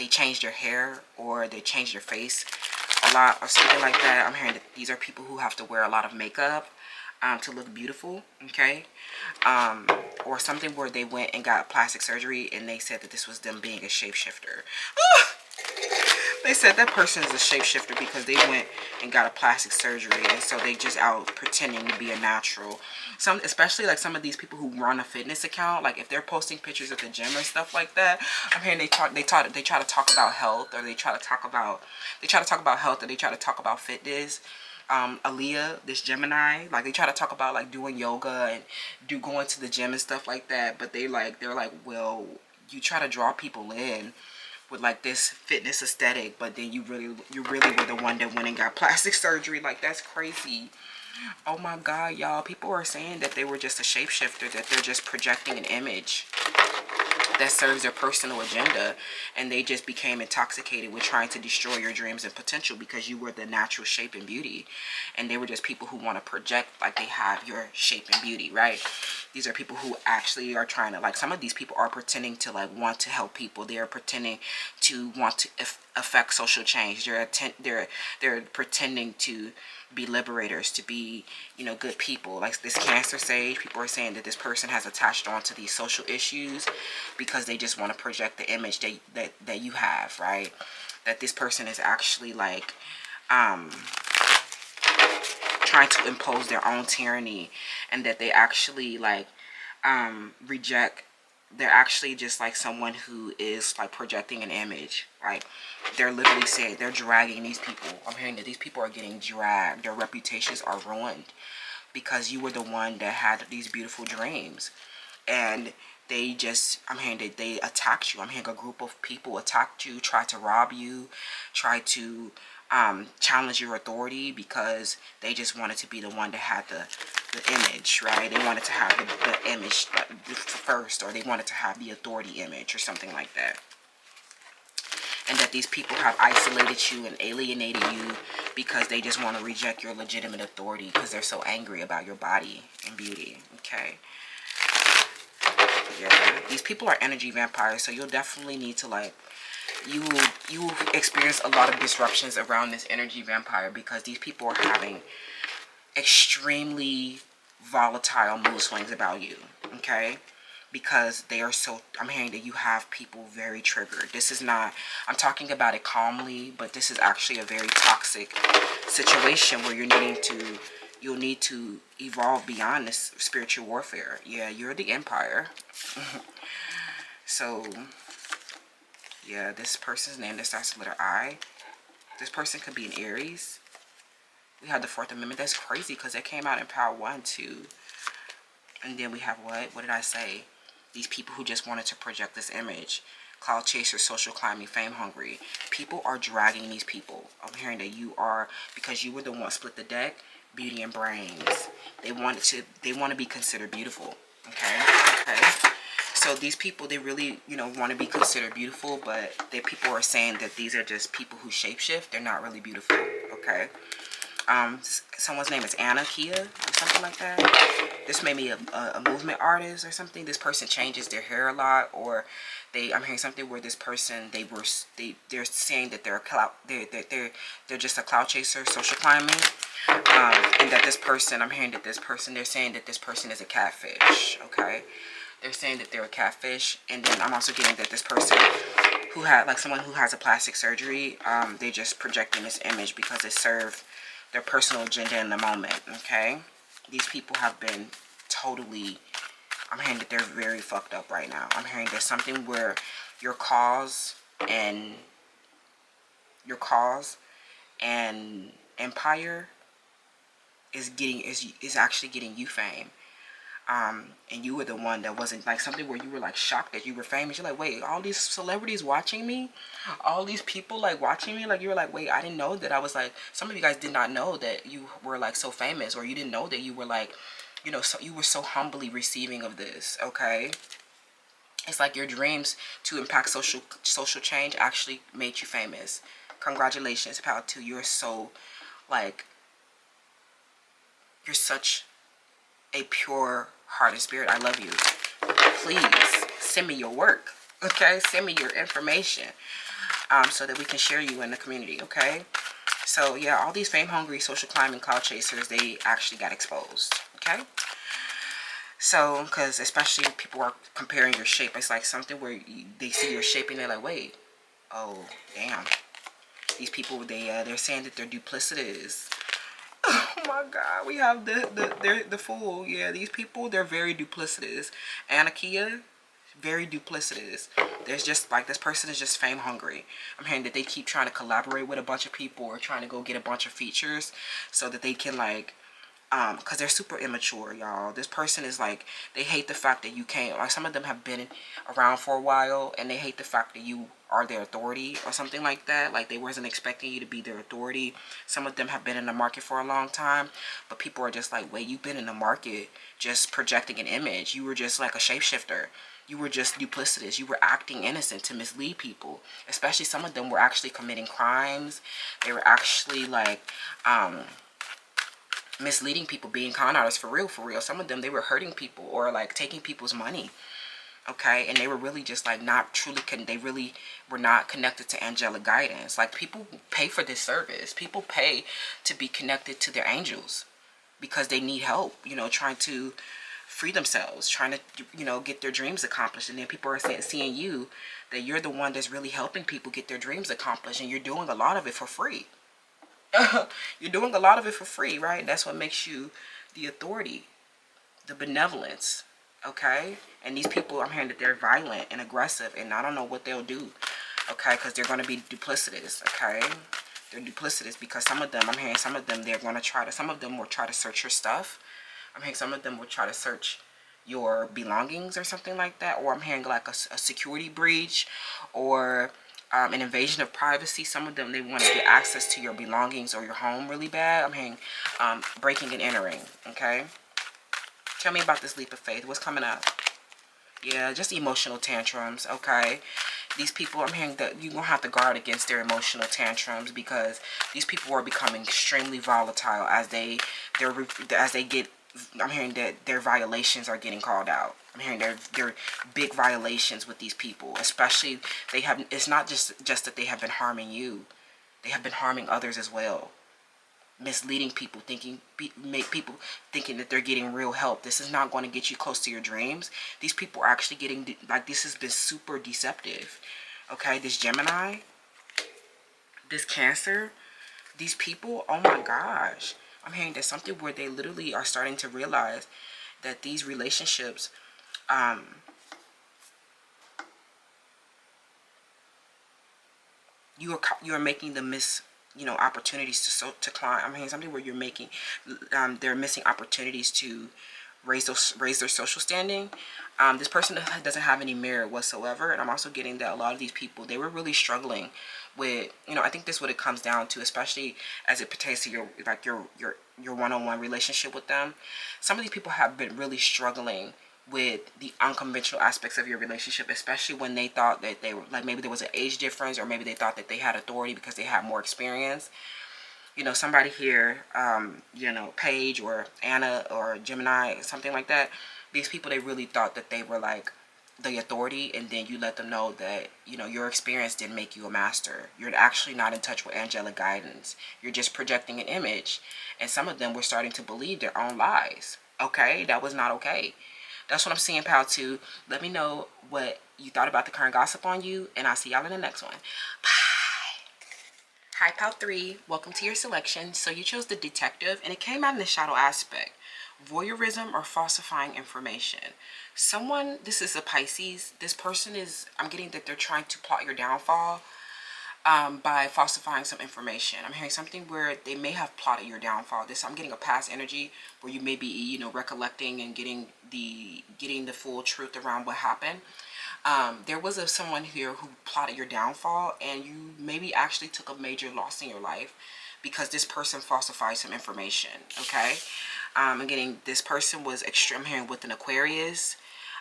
Speaker 1: changed their hair, or they changed their face a lot, or something like that. I'm hearing that these are people who have to wear a lot of makeup. to look beautiful, okay? Or something where they went and got plastic surgery and they said that this was them being a shapeshifter. They said that person is a shapeshifter because they went and got a plastic surgery, and so they just out pretending to be a natural. Some, especially like some of these people who run a fitness account, like if they're posting pictures at the gym and stuff like that, I'm hearing they try to talk about health, or they try to talk about health, or they try to talk about fitness. Aaliyah, this Gemini, like they try to talk about like doing yoga and going to the gym and stuff like that, but they're like, well, you try to draw people in with like this fitness aesthetic, but then you really were the one that went and got plastic surgery. Like, that's crazy. Oh my god, y'all, people are saying that they were just a shapeshifter, that they're just projecting an image that serves their personal agenda, and they just became intoxicated with trying to destroy your dreams and potential because you were the natural shape and beauty, and they were just people who want to project like they have your shape and beauty, right? These are people who actually are trying to, like, some of these people are pretending to like want to help people. They are pretending to want to affect social change. They're pretending to be liberators, to be, you know, good people. Like this Cancer sage, people are saying that this person has attached on to these social issues because they just want to project the image that you have, right? That this person is actually like trying to impose their own tyranny, and that they actually like reject. They're actually just like someone who is like projecting an image. Like, they're literally saying they're dragging these people. I'm hearing that these people are getting dragged. Their reputations are ruined because you were the one that had these beautiful dreams, and they just, I'm hearing that they attacked you. I'm hearing a group of people attacked you, tried to rob you, tried to challenge your authority because they just wanted to be the one that had the image, right? They wanted to have the image first, or they wanted to have the authority image or something like that. And that these people have isolated you and alienated you because they just want to reject your legitimate authority because they're so angry about your body and beauty, okay? Yeah, these people are energy vampires, so you'll definitely need to like, you will experience a lot of disruptions around this energy vampire because these people are having extremely volatile mood swings about you, okay? Because they are so, I'm hearing that you have people very triggered. This is not, I'm talking about it calmly, but this is actually a very toxic situation where you'll need to evolve beyond this spiritual warfare. Yeah, you're the Empire. So yeah, this person's name that starts with the letter I. This person could be an Aries. We have the Fourth Amendment. That's crazy because that came out in Power 1, 2. And then we have what? What did I say? These people who just wanted to project this image. Cloud chaser, social climbing, fame hungry. People are dragging these people. I'm hearing that you are, because you were the one split the deck, beauty and brains. They want to be considered beautiful. Okay? So these people, they really, you know, want to be considered beautiful, but people are saying that these are just people who shapeshift. They're not really beautiful, okay? Someone's name is Anna Kia or something like that. This may be a movement artist or something. This person changes their hair a lot, or I'm hearing something where this person, they're saying that they're just a cloud chaser, social climbing, and that this person, I'm hearing that this person, they're saying that this person is a catfish, okay? They're saying that they're a catfish, and then I'm also getting that this person who had, like someone who has a plastic surgery, they're just projecting this image because it served their personal agenda in the moment, okay? These people have been totally, I'm hearing that they're very fucked up right now. I'm hearing there's something where your cause and empire is actually getting you fame. And you were the one that wasn't, like, something where you were like shocked that you were famous. You're like, wait, all these celebrities watching me, all these people like watching me, like you were like, wait, I didn't know that I was like, some of you guys did not know that you were like so famous, or you didn't know that you were like, you know, so you were so humbly receiving of this, okay? It's like your dreams to impact social change actually made you famous. Congratulations, pal, too. You're so, like, you're such a pure heart and spirit. I love you. Please send me your work, okay? Send me your information, so that we can share you in the community, okay? So yeah, all these fame hungry social climbing cloud chasers, they actually got exposed, Okay. So, because especially people are comparing your shape, it's like something where they see your shape and they're like, wait, oh, damn. These people, they're saying that they're duplicitous. Oh my God, we have the fool. Yeah, these people, they're very duplicitous. Anakia, very duplicitous. There's just like, this person is just fame hungry. I'm hearing that they keep trying to collaborate with a bunch of people or trying to go get a bunch of features so that they can like, because they're super immature, y'all. This person is like, they hate the fact that you can't, like some of them have been around for a while and they hate the fact that you are their authority or something like that. Like they wasn't expecting you to be their authority. Some of them have been in the market for a long time, but people are just like, wait, you've been in the market just projecting an image. You were just like a shapeshifter. You were just duplicitous. You were acting innocent to mislead people. Especially some of them were actually committing crimes. They were actually like, misleading people, being con artists for real. Some of them, they were hurting people or like taking people's money. Okay, and they were really just like not truly, they really were not connected to angelic guidance. Like people pay for this service. People pay to be connected to their angels because they need help, you know, trying to free themselves, trying to, you know, get their dreams accomplished. And then people are seeing you, that you're the one that's really helping people get their dreams accomplished, and you're doing a lot of it for free. You're doing a lot of it for free, right? That's what makes you the authority, the benevolence, okay? And these people, I'm hearing that they're violent and aggressive, and I don't know what they'll do, okay? Because they're going to be duplicitous, okay? They're duplicitous because some of them, I'm hearing some of them, they're going to try to, some of them will try to search your stuff. I'm hearing some of them will try to search your belongings or something like that. Or I'm hearing like a security breach or an invasion of privacy. Some of them, they want to get access to your belongings or your home really bad. I'm hearing breaking and entering, okay? Tell me about this leap of faith. What's coming up? Yeah, just emotional tantrums, okay? These people, I'm hearing that you're going to have to guard against their emotional tantrums because these people are becoming extremely volatile as they get, I'm hearing that their violations are getting called out. I'm hearing they're big violations with these people, especially they have, it's not just that they have been harming you. They have been harming others as well. Misleading people, make people thinking that they're getting real help. This is not going to get you close to your dreams. These people are actually getting, like, this has been super deceptive. Okay, this Gemini, this Cancer, these people, oh my gosh. I'm hearing there's something where they literally are starting to realize that these relationships, you are making them miss, you know, opportunities to climb. I'm hearing something where you're making, they're missing opportunities to raise their social standing. This person doesn't have any merit whatsoever, and I'm also getting that a lot of these people, they were really struggling with, you know, I think this is what it comes down to, especially as it pertains to your one-on-one relationship with them. Some of these people have been really struggling with the unconventional aspects of your relationship, especially when they thought that they were, like, maybe there was an age difference, or maybe they thought that they had authority because they had more experience. You know, somebody here, you know, Paige or Anna or Gemini, something like that. These people, they really thought that they were like the authority, and then you let them know that, you know, your experience didn't make you a master. You're actually not in touch with angelic guidance. You're just projecting an image. And some of them were starting to believe their own lies. Okay, that was not okay. That's what I'm seeing, pal, too. Let me know what you thought about the current gossip on you, and I'll see y'all in the next one. Bye. Hi, pal 3. Welcome to your selection. So you chose the detective, and it came out in the shadow aspect. Voyeurism or falsifying information. Someone, this is a Pisces. This person is, I'm getting that they're trying to plot your downfall by falsifying some information. I'm hearing something where they may have plotted your downfall. I'm getting a past energy where you may be, you know, recollecting and getting the full truth around what happened. There was someone here who plotted your downfall, and you maybe actually took a major loss in your life because this person falsified some information, okay? I'm getting this person was extreme. I'm hearing with an Aquarius,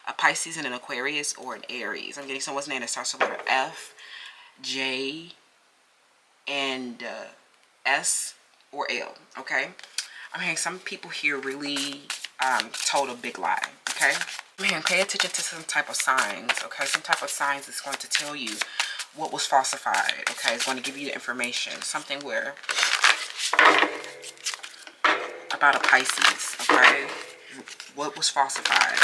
Speaker 1: a Pisces and an Aquarius, or an Aries. I'm getting someone's name that starts with the letter F, J, and S, or L, okay? I'm hearing some people here really told a big lie, okay? I'm hearing pay attention to some type of signs, okay? Some type of signs that's going to tell you what was falsified, okay? It's going to give you the information. Something where, about a Pisces, okay? What was falsified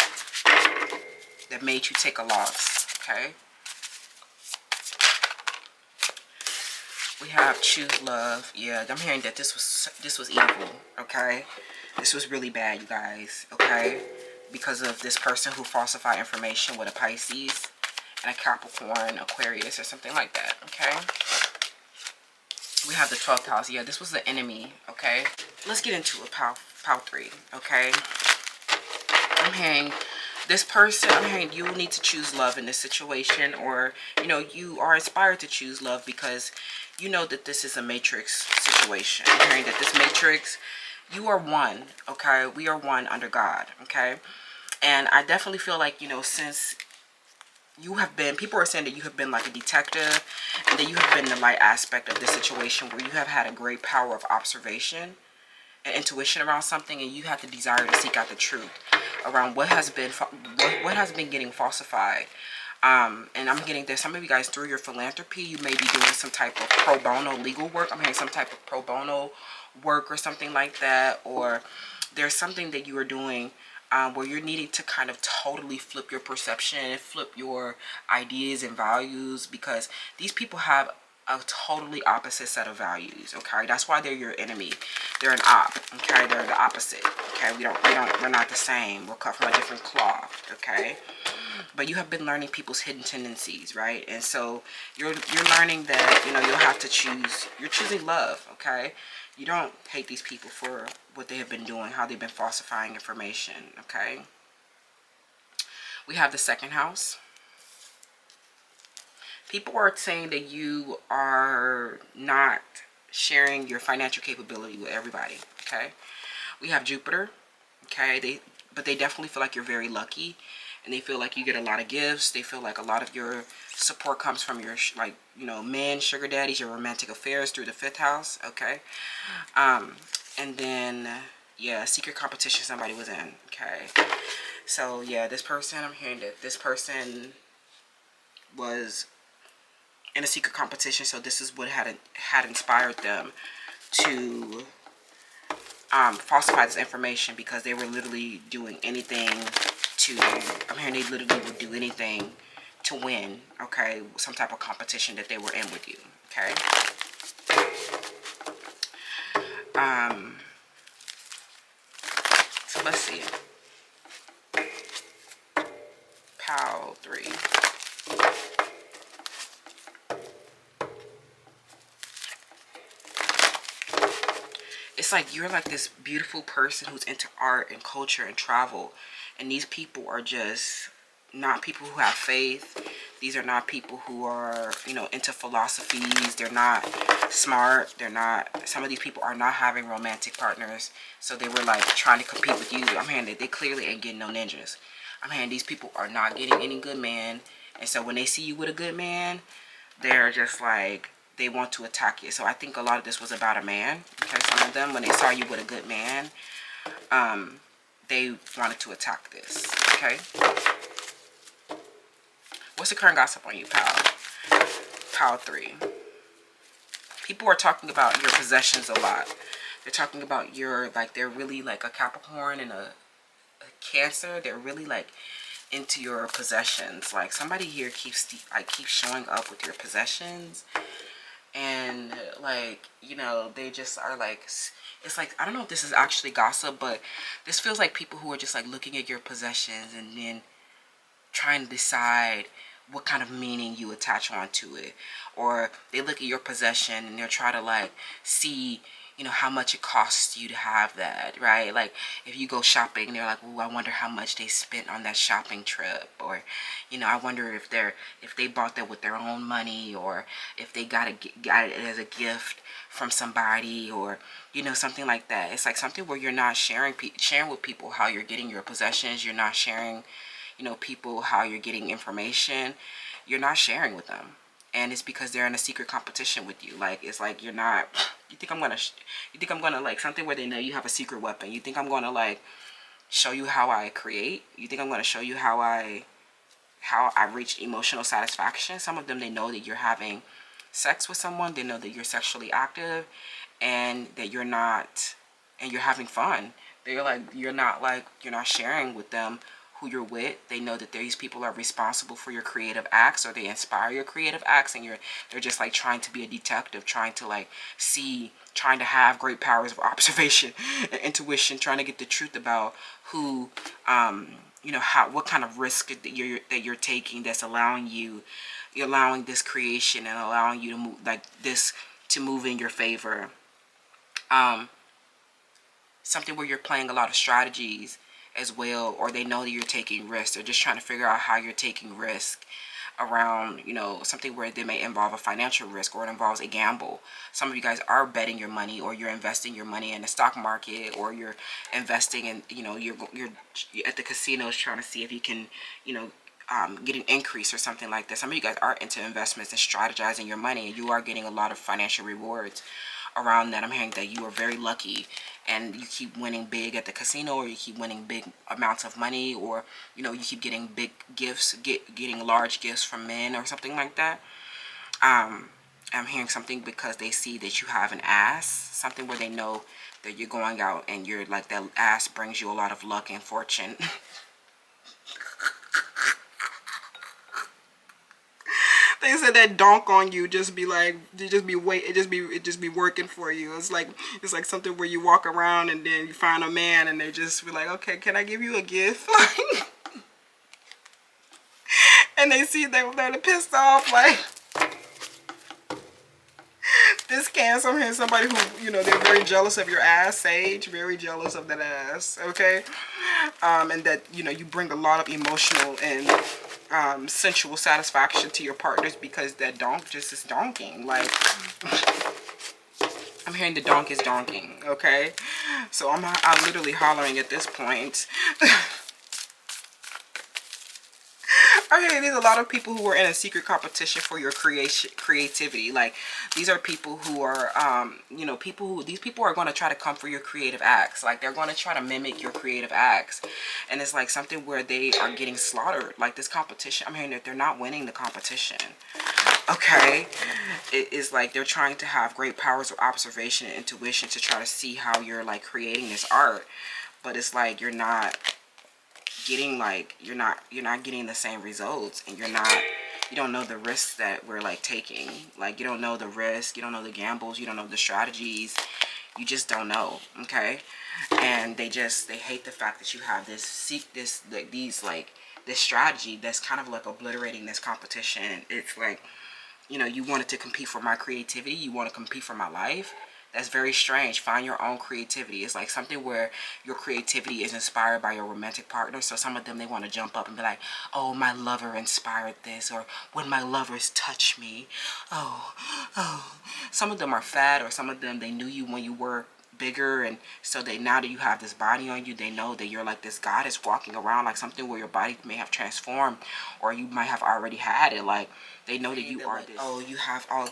Speaker 1: that made you take a loss? Okay. We have choose love. Yeah, I'm hearing that this was evil. Okay, this was really bad, you guys. Okay, because of this person who falsified information with a Pisces and a Capricorn, Aquarius, or something like that. Okay. We have the 12th house. Yeah, this was the enemy. Okay, let's get into it. Pow 3. Okay, I'm hearing this person, I'm hearing you need to choose love in this situation, or you are inspired to choose love because you know that this is a matrix situation. I'm hearing that this matrix, you are one. Okay, we are one under God. Okay, and I definitely feel like since you have been, people are saying that you have been like a detective, and that you have been the light aspect of this situation, where you have had a great power of observation and intuition around something, and you have the desire to seek out the truth around what has been getting falsified. And I'm getting that some of you guys, through your philanthropy, you may be doing some type of pro bono legal work. I'm hearing some type of pro bono work or something like that, or there's something that you are doing where you're needing to kind of totally flip your perception, flip your ideas and values, because these people have a totally opposite set of values. Okay, that's why they're your enemy. They're an op. Okay, they're the opposite. Okay, we're not the same. We're cut from a different cloth. Okay, but you have been learning people's hidden tendencies, right? And so you're learning that you'll have to choose. You're choosing love. Okay, you don't hate these people for what they have been doing, how they've been falsifying information. Okay, we have the 2nd house. People are saying that you are not sharing your financial capability with everybody. Okay, we have Jupiter. Okay, but they definitely feel like you're very lucky, and they feel like you get a lot of gifts. They feel like a lot of your support comes from your men, sugar daddies, your romantic affairs through the 5th house. Okay, and then yeah, secret competition somebody was in. Okay, so yeah, this person, I'm hearing that this person was in a secret competition, so this is what had inspired them to falsify this information, because they were literally doing anything to, I'm hearing they literally would do anything to win. Okay, some type of competition that they were in with you. Okay, so let's see. Pow 3. It's like you're like this beautiful person who's into art and culture and travel, and these people are just not people who have faith. These are not people who are into philosophies. They're not smart. They're not, some of these people are not having romantic partners, so they were like trying to compete with you. I'm hearing that they clearly ain't getting no ninjas. I'm hearing these people are not getting any good man, and so when they see you with a good man, they're just like, they want to attack you. So I think a lot of this was about a man. Okay, some of them, when they saw you with a good man, they wanted to attack this. Okay, what's the current gossip on you, pal? Pal 3. People are talking about your possessions a lot. They're talking about your, like, they're really like a Capricorn and a Cancer. They're really like into your possessions. Like somebody here keeps showing up with your possessions, and like they just are like, it's like, I don't know if this is actually gossip, but this feels like people who are just like looking at your possessions and then trying to decide what kind of meaning you attach onto it. Or they look at your possession and they're trying to like see how much it costs you to have that, right? Like if you go shopping, they're like, oh, I wonder how much they spent on that shopping trip, or I wonder if they bought that with their own money, or if they got it as a gift from somebody, or something like that. It's like something where you're not sharing with people how you're getting your possessions. You're not sharing people how you're getting information. You're not sharing with them, and it's because they're in a secret competition with you. Like it's like you're not, you think I'm gonna like something where they know you have a secret weapon. You think I'm gonna like show you how I create. You think I'm gonna show you how I reach emotional satisfaction. Some of them, they know that you're having sex with someone. They know that you're sexually active, and that you're not, and you're having fun They're like, you're not sharing with them who you're with. They know that these people are responsible for your creative acts, or they inspire your creative acts, and they're just like trying to be a detective, trying to like see, trying to have great powers of observation and intuition, trying to get the truth about who, what kind of risk that you're taking, that's you're allowing this creation and allowing you to move like this to move in your favor. Something where you're playing a lot of strategies as well, or they know that you're taking risks. They're just trying to figure out how you're taking risk around, something where they may involve a financial risk, or it involves a gamble. Some of you guys are betting your money, or you're investing your money in the stock market, or you're investing in, you're at the casinos trying to see if you can, get an increase or something like that. Some of you guys are into investments and strategizing your money, and you are getting a lot of financial rewards around that. I'm hearing that you are very lucky and you keep winning big at the casino, or you keep winning big amounts of money, or you keep getting big gifts, getting large gifts from men or something like that. I'm hearing something because they see that you have an ass, something where they know that you're going out and you're like, that ass brings you a lot of luck and fortune. They said that donk on you just be like, it just be working for you. It's like something where you walk around and then you find a man and they just be like, okay, can I give you a gift? And they see they're pissed off, like, this Cancer, I'm hearing somebody who, they're very jealous of your ass, Sage, very jealous of that ass, okay? And that, you bring a lot of emotional and sensual satisfaction to your partners, because that donk just is donking. Like, I'm hearing the donk is donking, okay? So I'm literally hollering at this point. Okay, there's a lot of people who are in a secret competition for your creativity. Like, these are people who are, these people are going to try to come for your creative acts. Like, they're going to try to mimic your creative acts. And it's like something where they are getting slaughtered. Like, this competition, I'm hearing that they're not winning the competition. Okay? It is like they're trying to have great powers of observation and intuition to try to see how you're, like, creating this art. But it's like you're not getting, like, you're not getting the same results, and you don't know the risks that we're like taking. Like, you don't know the risk, you don't know the gambles, you don't know the strategies, you just don't know. Okay? And they hate the fact that you have this strategy that's kind of like obliterating this competition. It's like, you wanted to compete for my creativity, you want to compete for my life. That's very strange. Find your own creativity. It's like something where your creativity is inspired by your romantic partner. So some of them, they want to jump up and be like, oh, my lover inspired this, or when my lovers touch me. Oh. Some of them are fat, or some of them, they knew you when you were bigger, and so now that you have this body on you, they know that you're like this goddess walking around, like something where your body may have transformed, or you might have already had it. Like, they know that you are this, oh, you have all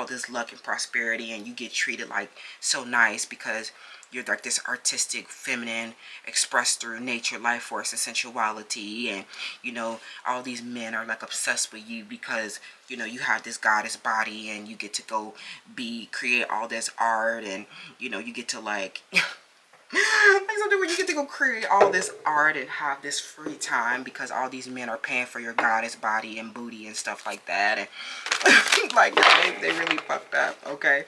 Speaker 1: this luck and prosperity, and you get treated like so nice because you're like this artistic, feminine, expressed through nature, life force, and sensuality. And all these men are like obsessed with you because you have this goddess body, and you get to go create all this art, and you get to like like something where you get to go create all this art and have this free time because all these men are paying for your goddess body and booty and stuff like that. And like, they really fucked up, okay?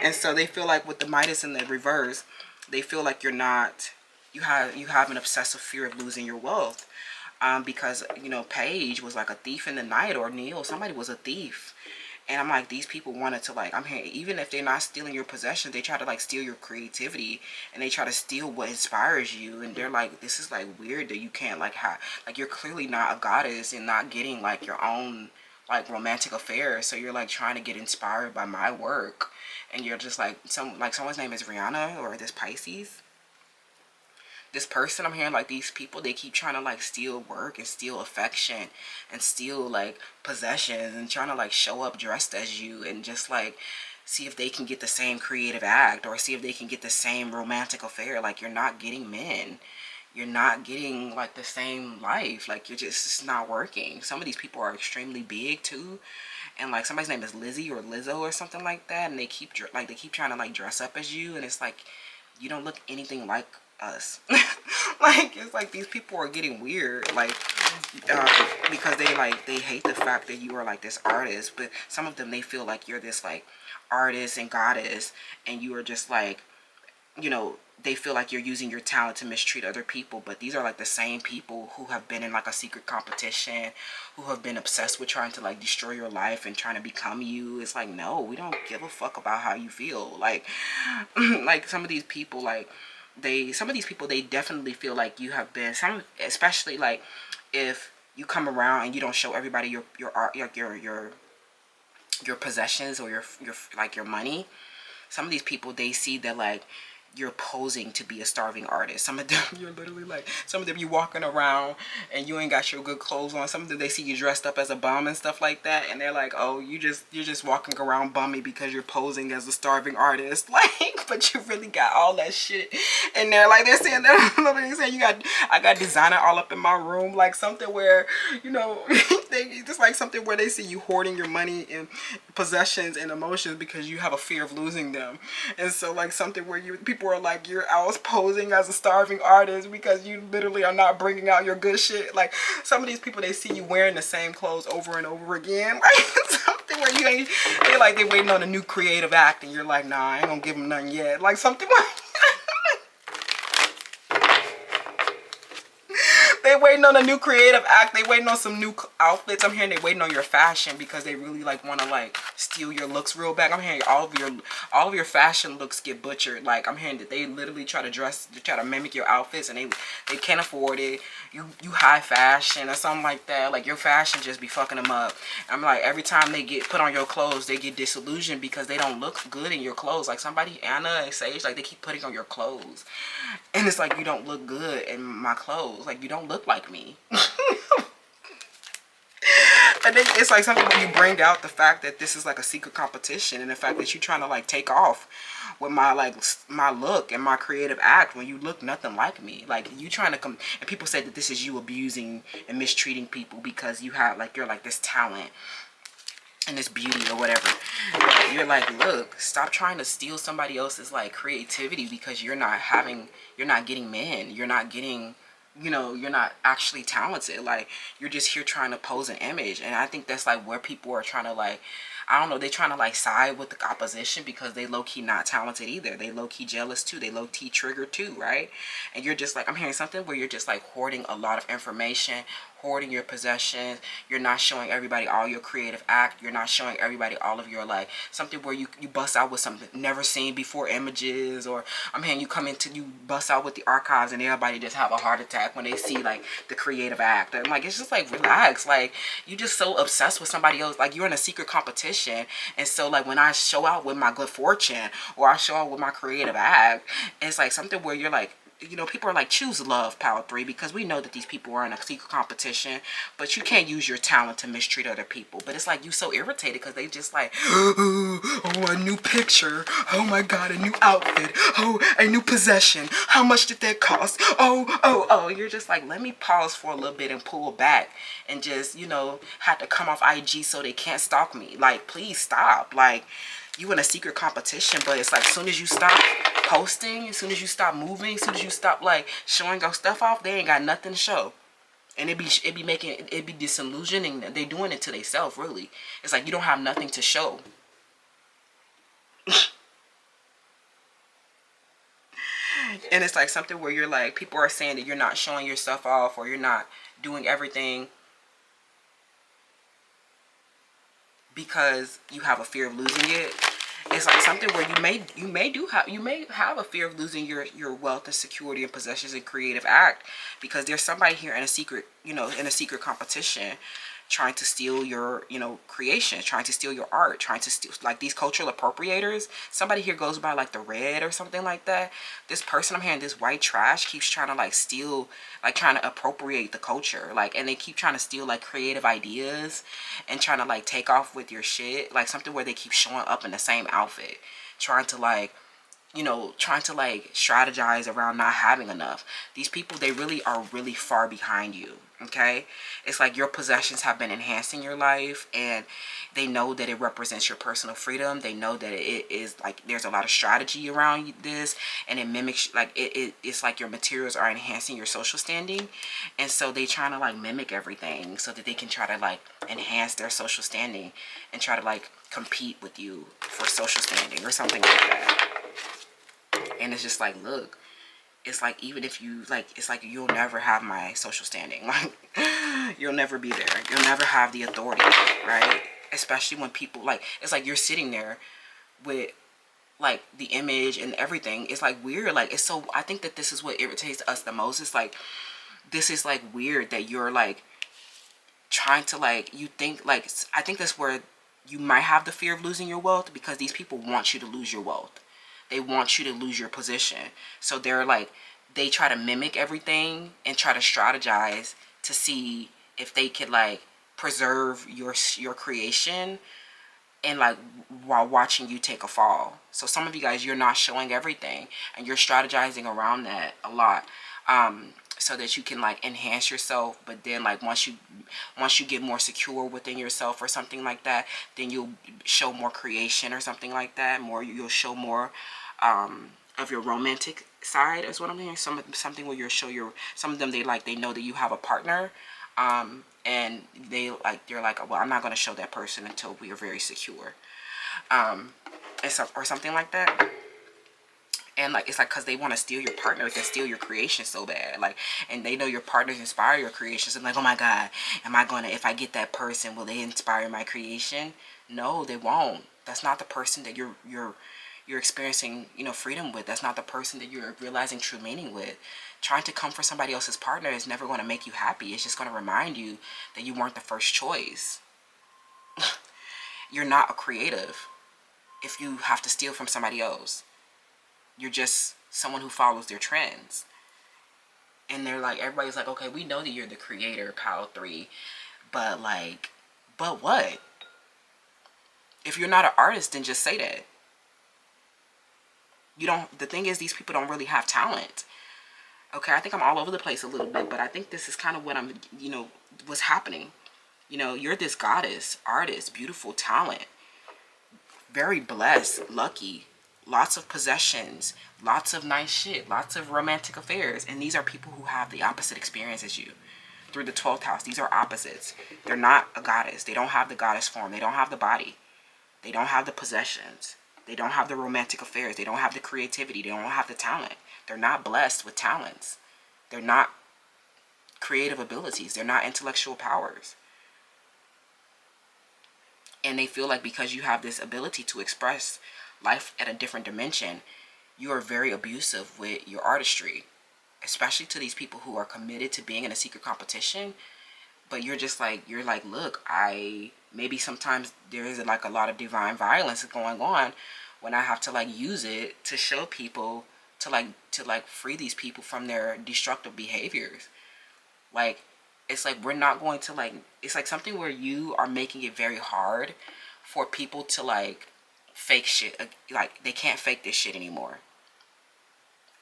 Speaker 1: And so they feel like with the Midas in the reverse, they feel like you have an obsessive fear of losing your wealth. Because Paige was like a thief in the night, or Neil, somebody was a thief. And I'm like, these people wanted to, like, I'm hearing, even if they're not stealing your possessions, they try to like steal your creativity, and they try to steal what inspires you. And they're like, this is like weird that you can't like you're clearly not a goddess and not getting like your own like romantic affairs. So you're like trying to get inspired by my work, and you're just like someone's name is Rihanna, or this Pisces. This person, I'm hearing like these people, they keep trying to like steal work and steal affection and steal like possessions, and trying to like show up dressed as you, and just like see if they can get the same creative act, or see if they can get the same romantic affair. Like, you're not getting men, you're not getting like the same life. Like, it's not working. Some of these people are extremely big too, and like somebody's name is Lizzie or Lizzo or something like that, and they keep trying to like dress up as you, and it's like you don't look anything like us. Like, it's like these people are getting weird, like, because they hate the fact that you are like this artist, but some of them, they feel like you're this like artist and goddess, and you are just like, you know, they feel like you're using your talent to mistreat other people. But these are like the same people who have been in like a secret competition, who have been obsessed with trying to like destroy your life and trying to become you. It's like, no, we don't give a fuck about how you feel. Like like some of these people, like some of these people, they definitely feel like you have been, some, especially like if you come around and you don't show everybody your art, like your possessions, or your like your money. Some of these people, they see that like you're posing to be a starving artist. Some of them, you're literally like, some of them, you walking around and you ain't got your good clothes on. Some of them, they see you dressed up as a bum and stuff like that, and they're like, oh, you're just walking around bummy because you're posing as a starving artist. Like, but you really got all that shit. And they're saying that, they're saying I got designer all up in my room, like something where, you know, they just like something where they see you hoarding your money and possessions and emotions because you have a fear of losing them. And so like something where people are like, you're out posing as a starving artist because you literally are not bringing out your good shit. Like some of these people, they see you wearing the same clothes over and over again. Like something where you ain't, they waiting on a new creative act, and you're like, nah, I ain't gonna give them none yet. Like something like they waiting on a new creative act. They waiting on some new outfits. I'm hearing they waiting on your fashion because they really like want to like steal your looks real bad. I'm hearing all of your fashion looks get butchered. Like I'm hearing that they literally try to mimic your outfits, and they can't afford it. You high fashion or something like that. Like your fashion just be fucking them up. I'm like, every time they get put on your clothes, they get disillusioned because they don't look good in your clothes. Like somebody, Anna and Sage, like they keep putting on your clothes, and it's like, you don't look good in my clothes. Like you don't look like me. And then it's like something when you bring out the fact that this is like a secret competition, and the fact that you're trying to like take off with my look and my creative act when you look nothing like me. Like you trying to come, and people say that this is you abusing and mistreating people because you have like, you're like this talent and this beauty or whatever. But you're like, look, stop trying to steal somebody else's like creativity because you're not getting men. You're not getting, you know, you're not actually talented. Like you're just here trying to pose an image. And I think that's like where people are trying to like, I don't know, they're trying to like side with the opposition because they low-key not talented either. They low-key jealous too. They low-key triggered too, right? And you're just like, I'm hearing something where you're just like hoarding a lot of information, hoarding your possessions. You're not showing everybody all your creative act. You're not showing everybody all of your like, something where you bust out with something never seen before images. Or I'm hearing you bust out with the archives, and everybody just have a heart attack when they see like the creative act. And like, it's just like, relax. Like you just so obsessed with somebody else. Like you're in a secret competition. And so like when I show out with my good fortune, or I show out with my creative act, it's like something where you're like, you know, people are like, choose love, Power 3, because we know that these people are in a secret competition, but you can't use your talent to mistreat other people. But it's like, you so irritated because they just like, oh, a new picture, oh my god, a new outfit, oh, a new possession, how much did that cost, oh, you're just like, let me pause for a little bit and pull back and just, you know, have to come off IG so they can't stalk me. Like, please stop. Like, you in a secret competition, but it's like, as soon as you stop posting, as soon as you stop moving, as soon as you stop like showing your stuff off, they ain't got nothing to show. And it be disillusioning. They doing it to themselves, really. It's like you don't have nothing to show. And it's like something where you're like, people are saying that you're not showing your stuff off, or you're not doing everything because you have a fear of losing it. It's like something where you may have a fear of losing your wealth and security and possessions and creative act, because there's somebody here in a secret, you know, in a secret competition, trying to steal your, you know, creation, trying to steal your art, trying to steal, like these cultural appropriators. Somebody here goes by like the red or something like that. This person, I'm hearing, this white trash, keeps trying to like steal, like trying to appropriate the culture, like, and they keep trying to steal like creative ideas and trying to like take off with your shit. Like something where they keep showing up in the same outfit, trying to like, you know, trying to like strategize around not having enough. These people, they really are really far behind you. Okay, it's like your possessions have been enhancing your life, and they know that it represents your personal freedom. They know that it is like there's a lot of strategy around this, and it mimics like it's like your materials are enhancing your social standing, and so they trying to like mimic everything so that they can try to like enhance their social standing and try to like compete with you for social standing or something like that. And it's just like, look, it's like, even if you like, it's like you'll never have my social standing. Like, you'll never be there. You'll never have the authority, right? Especially when people like, it's like you're sitting there with like the image and everything. It's like weird. Like, it's so, I think that this is what irritates us the most. It's like, this is like weird that you're like trying to like, you think like, I think that's where you might have the fear of losing your wealth, because these people want you to lose your wealth. They want you to lose your position. So they're like, they try to mimic everything and try to strategize to see if they could like preserve your creation, and like while watching you take a fall. So some of you guys, you're not showing everything, and you're strategizing around that a lot, so that you can like enhance yourself. But then like once you get more secure within yourself or something like that, then you'll show more creation or something like that. You'll show more of your romantic side is what I'm hearing. Something where you'll show some of them, they know that you have a partner, and they're like, well, I'm not going to show that person until we are very secure, or something like that. And like, it's like, because they want to steal your partners and steal your creation so bad, like, and they know your partners inspire your creations, and like, oh my god, if I get that person, will they inspire my creation? No, they won't. That's not the person that you're experiencing, freedom with. That's not the person that you're realizing true meaning with. Trying to come for somebody else's partner is never going to make you happy. It's just going to remind you that you weren't the first choice. You're not a creative if you have to steal from somebody else. You're just someone who follows their trends. And they're like, everybody's like, okay, we know that you're the creator, Pal 3, but what? If you're not an artist, then just say that. The thing is, these people don't really have talent. Okay, I think I'm all over the place a little bit, but I think this is kind of what what's happening. You're this goddess, artist, beautiful talent, very blessed, lucky, lots of possessions, lots of nice shit, lots of romantic affairs. And these are people who have the opposite experience as you through the 12th house. These are opposites. They're not a goddess. They don't have the goddess form. They don't have the body. They don't have the possessions. They don't have the romantic affairs. They don't have the creativity. They don't have the talent. They're not blessed with talents. They're not creative abilities. They're not intellectual powers. And they feel like because you have this ability to express life at a different dimension, you are very abusive with your artistry, especially to these people who are committed to being in a secret competition. But you're like, look, maybe sometimes there is like a lot of divine violence going on when I have to like use it to show people to free these people from their destructive behaviors. Like, it's like we're not going to like, it's like something where you are making it very hard for people to like fake shit. Like, they can't fake this shit anymore.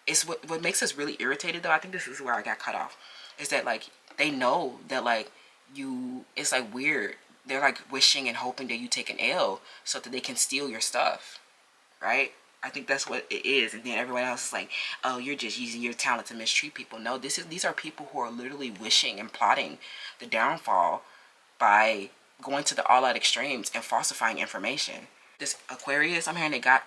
Speaker 1: It's what makes us really irritated, though. I think this is where I got cut off, is that like they know that like it's like weird. They're like wishing and hoping that you take an L so that they can steal your stuff, right? I think that's what it is. And then everyone else is like, oh, you're just using your talent to mistreat people. No, these are people who are literally wishing and plotting the downfall by going to the all-out extremes and falsifying information. This Aquarius, I'm hearing they're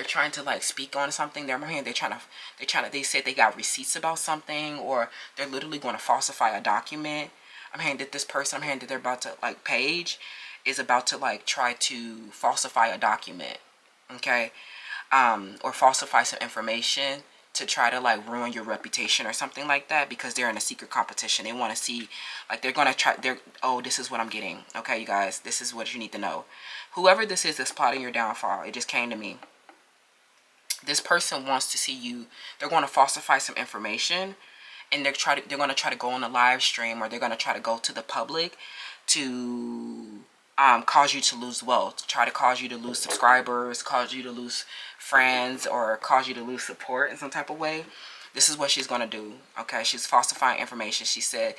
Speaker 1: trying to like speak on something. They said they got receipts about something, or they're literally going to falsify a document. I'm hearing that they're about to like Paige is about to like try to falsify a document, okay, or falsify some information to try to like ruin your reputation or something like that, because they're in a secret competition. They want to see, like, this is what I'm getting. Okay, you guys, this is what you need to know. Whoever this is that's plotting your downfall, it just came to me. This person wants to see you. They're going to falsify some information, and they're going to try to go on a live stream, or they're going to try to go to the public to cause you to lose wealth, try to cause you to lose subscribers, cause you to lose friends, or cause you to lose support in some type of way. This is what she's going to do. Okay, she's falsifying information. She said,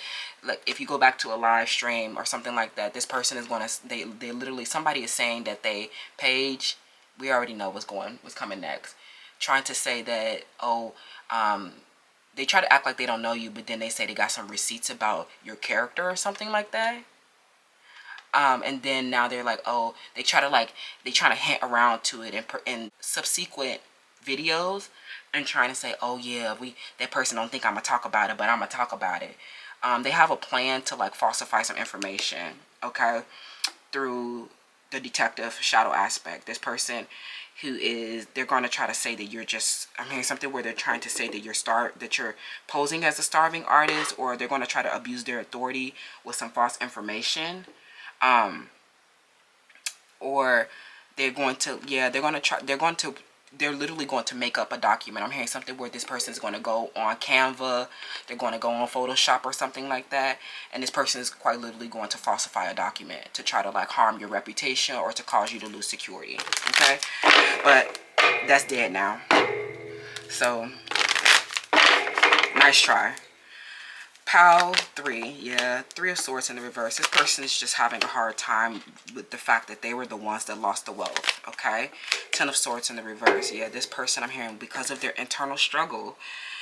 Speaker 1: like, if you go back to a live stream or something like that, this person is going to, they literally, somebody is saying that they, Paige, we already know what's coming next, trying to say that, oh, they try to act like they don't know you, but then they say they got some receipts about your character or something like that. And then now they're like, oh, they try to hint around to it in subsequent videos, and trying to say, oh yeah, that person don't think I'm gonna talk about it, but I'm gonna talk about it. They have a plan to like falsify some information, okay, through the detective shadow aspect. This person they're going to try to say that you're just, I'm hearing something where they're trying to say that you're posing as a starving artist, or they're going to try to abuse their authority with some false information. Or they're literally going to make up a document. I'm hearing something where this person is going to go on Canva, they're going to go on Photoshop or something like that, and this person is quite literally going to falsify a document to try to like harm your reputation or to cause you to lose security. Okay, but that's dead now. So nice try. Pal 3, yeah, 3 of Swords in the reverse. This person is just having a hard time with the fact that they were the ones that lost the wealth, okay? 10 of Swords in the reverse, yeah, this person, I'm hearing, because of their internal struggle,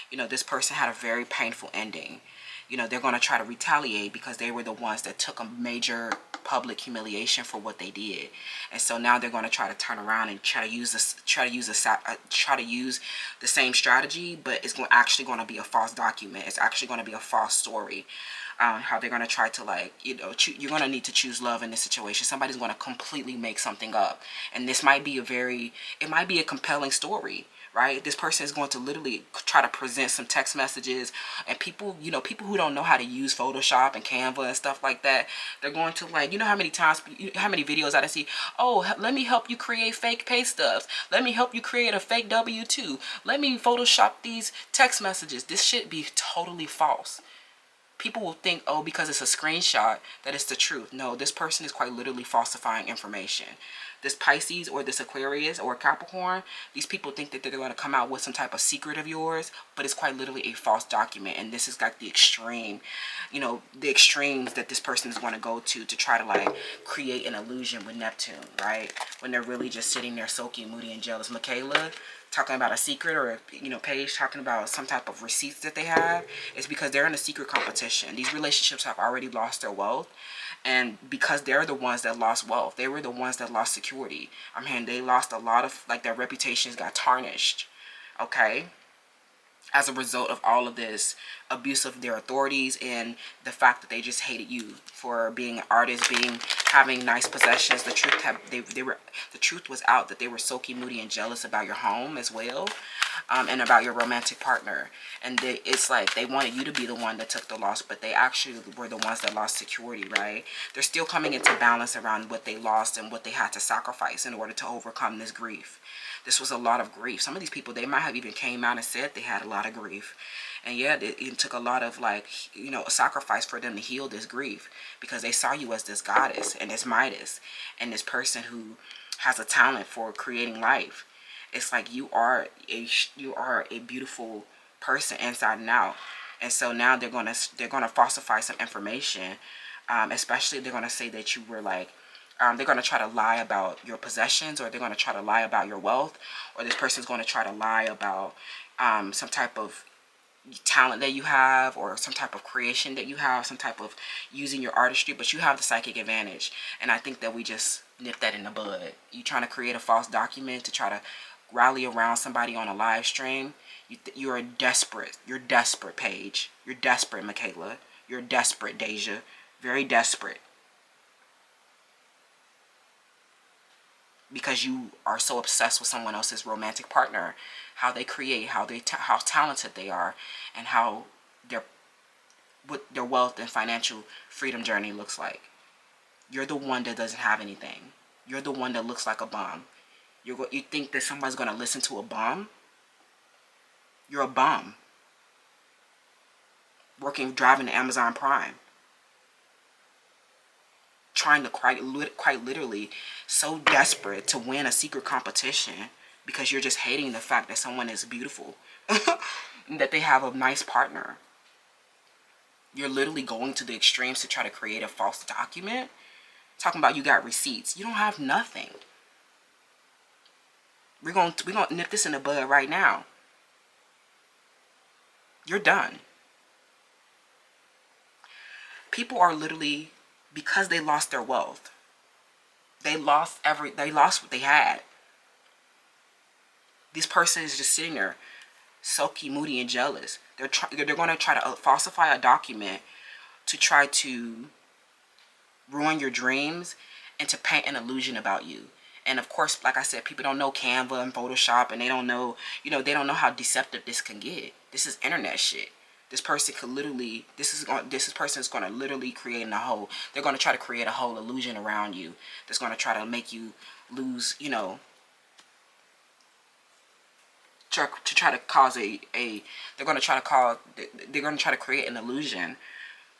Speaker 1: you know, this person had a very painful ending. You know, they're going to try to retaliate because they were the ones that took a major public humiliation for what they did, and so now they're going to try to turn around and try to use the same strategy, but it's actually going to be a false document. It's actually going to be a false story. How they're going to try to, like, you know, you're going to need to choose love in this situation. Somebody's going to completely make something up, and this might be it might be a compelling story, right? This person is going to literally try to present some text messages, and people, you know, people who don't know how to use Photoshop and Canva and stuff like that, they're going to, like, you know how many videos I see, oh, let me help you create fake pay stubs, let me help you create a fake W-2, let me Photoshop these text messages. This should be totally false. People will think, oh, because it's a screenshot, that it's the truth. No, this person is quite literally falsifying information. This Pisces or this Aquarius or Capricorn, these people think that they're going to come out with some type of secret of yours, but it's quite literally a false document. And this is like the extreme, you know, the extremes that this person is going to go to try to like create an illusion with Neptune, right? When they're really just sitting there sulky, moody, and jealous. Michaela talking about a secret, or, you know, Paige talking about some type of receipts that they have, is because they're in a secret competition. These relationships have already lost their wealth, and because they're the ones that lost wealth, they were the ones that lost security. I mean, they lost a lot of, like, their reputations got tarnished, okay, as a result of all of this abuse of their authorities and the fact that they just hated you for being an artist, having nice possessions. The truth was out that they were sulky, moody, and jealous about your home as well, and about your romantic partner. And it's like they wanted you to be the one that took the loss, but they actually were the ones that lost security, right? They're still coming into balance around what they lost and what they had to sacrifice in order to overcome this grief. This was a lot of grief. Some of these people, they might have even came out and said they had a lot of grief. And yeah, it took a lot of, like, you know, a sacrifice for them to heal this grief, because they saw you as this goddess and this Midas and this person who has a talent for creating life. It's like you are a beautiful person inside and out. And so now they're gonna falsify some information. Especially they're gonna say that you were like, they're going to try to lie about your possessions, or they're going to try to lie about your wealth, or this person's going to try to lie about some type of talent that you have, or some type of creation that you have, some type of using your artistry, but you have the psychic advantage. And I think that we just nip that in the bud. You trying to create a false document to try to rally around somebody on a live stream. You're desperate. You're desperate, Paige. You're desperate, Michaela. You're desperate, Deja. Very desperate. Because you are so obsessed with someone else's romantic partner, how they create, how talented they are, and how what their wealth and financial freedom journey looks like. You're the one that doesn't have anything. You're the one that looks like a bum. You think that somebody's going to listen to a bum? You're a bum. Driving the Amazon Prime. Trying to quite literally so desperate to win a secret competition because you're just hating the fact that someone is beautiful. that they have a nice partner. You're literally going to the extremes to try to create a false document. Talking about you got receipts. You don't have nothing. We're gonna nip this in the bud right now. You're done. People are literally, because they lost their wealth, they lost what they had. This person is just sitting there sulky, moody, and jealous. They're going to try to falsify a document to try to ruin your dreams and to paint an illusion about you. And of course, like I said, people don't know Canva and Photoshop, and they don't know, they don't know how deceptive this can get. This is internet shit. This person could literally, this person is going to literally create a whole, they're going to try to create a whole illusion around you that's going to try to make you lose, to try to cause they're going to try to create an illusion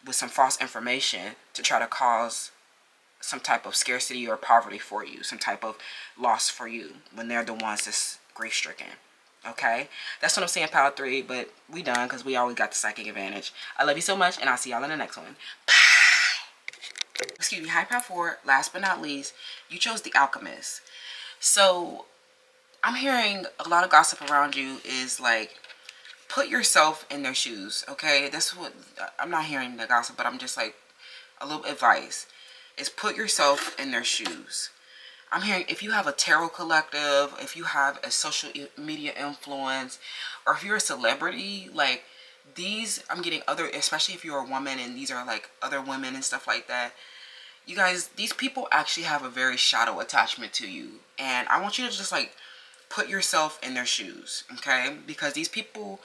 Speaker 1: with some false information to try to cause some type of scarcity or poverty for you, some type of loss for you, when they're the ones that's grief-stricken. Okay, that's what I'm saying, Power 3, but we done because we always got the psychic advantage. I love you so much, and I'll see y'all in the next one. Bye. Excuse me. Hi, Power 4. Last but not least, you chose The Alchemist. So I'm hearing a lot of gossip around you is like, put yourself in their shoes. Okay, that's what I'm not hearing, the gossip, but I'm just like, a little advice is put yourself in their shoes. I'm hearing, if you have a tarot collective, if you have a social media influence, or if you're a celebrity, like these, I'm getting other, especially if you're a woman and these are like other women and stuff like that. You guys, these people actually have a very shadow attachment to you. And I want you to just like put yourself in their shoes, okay? Because these people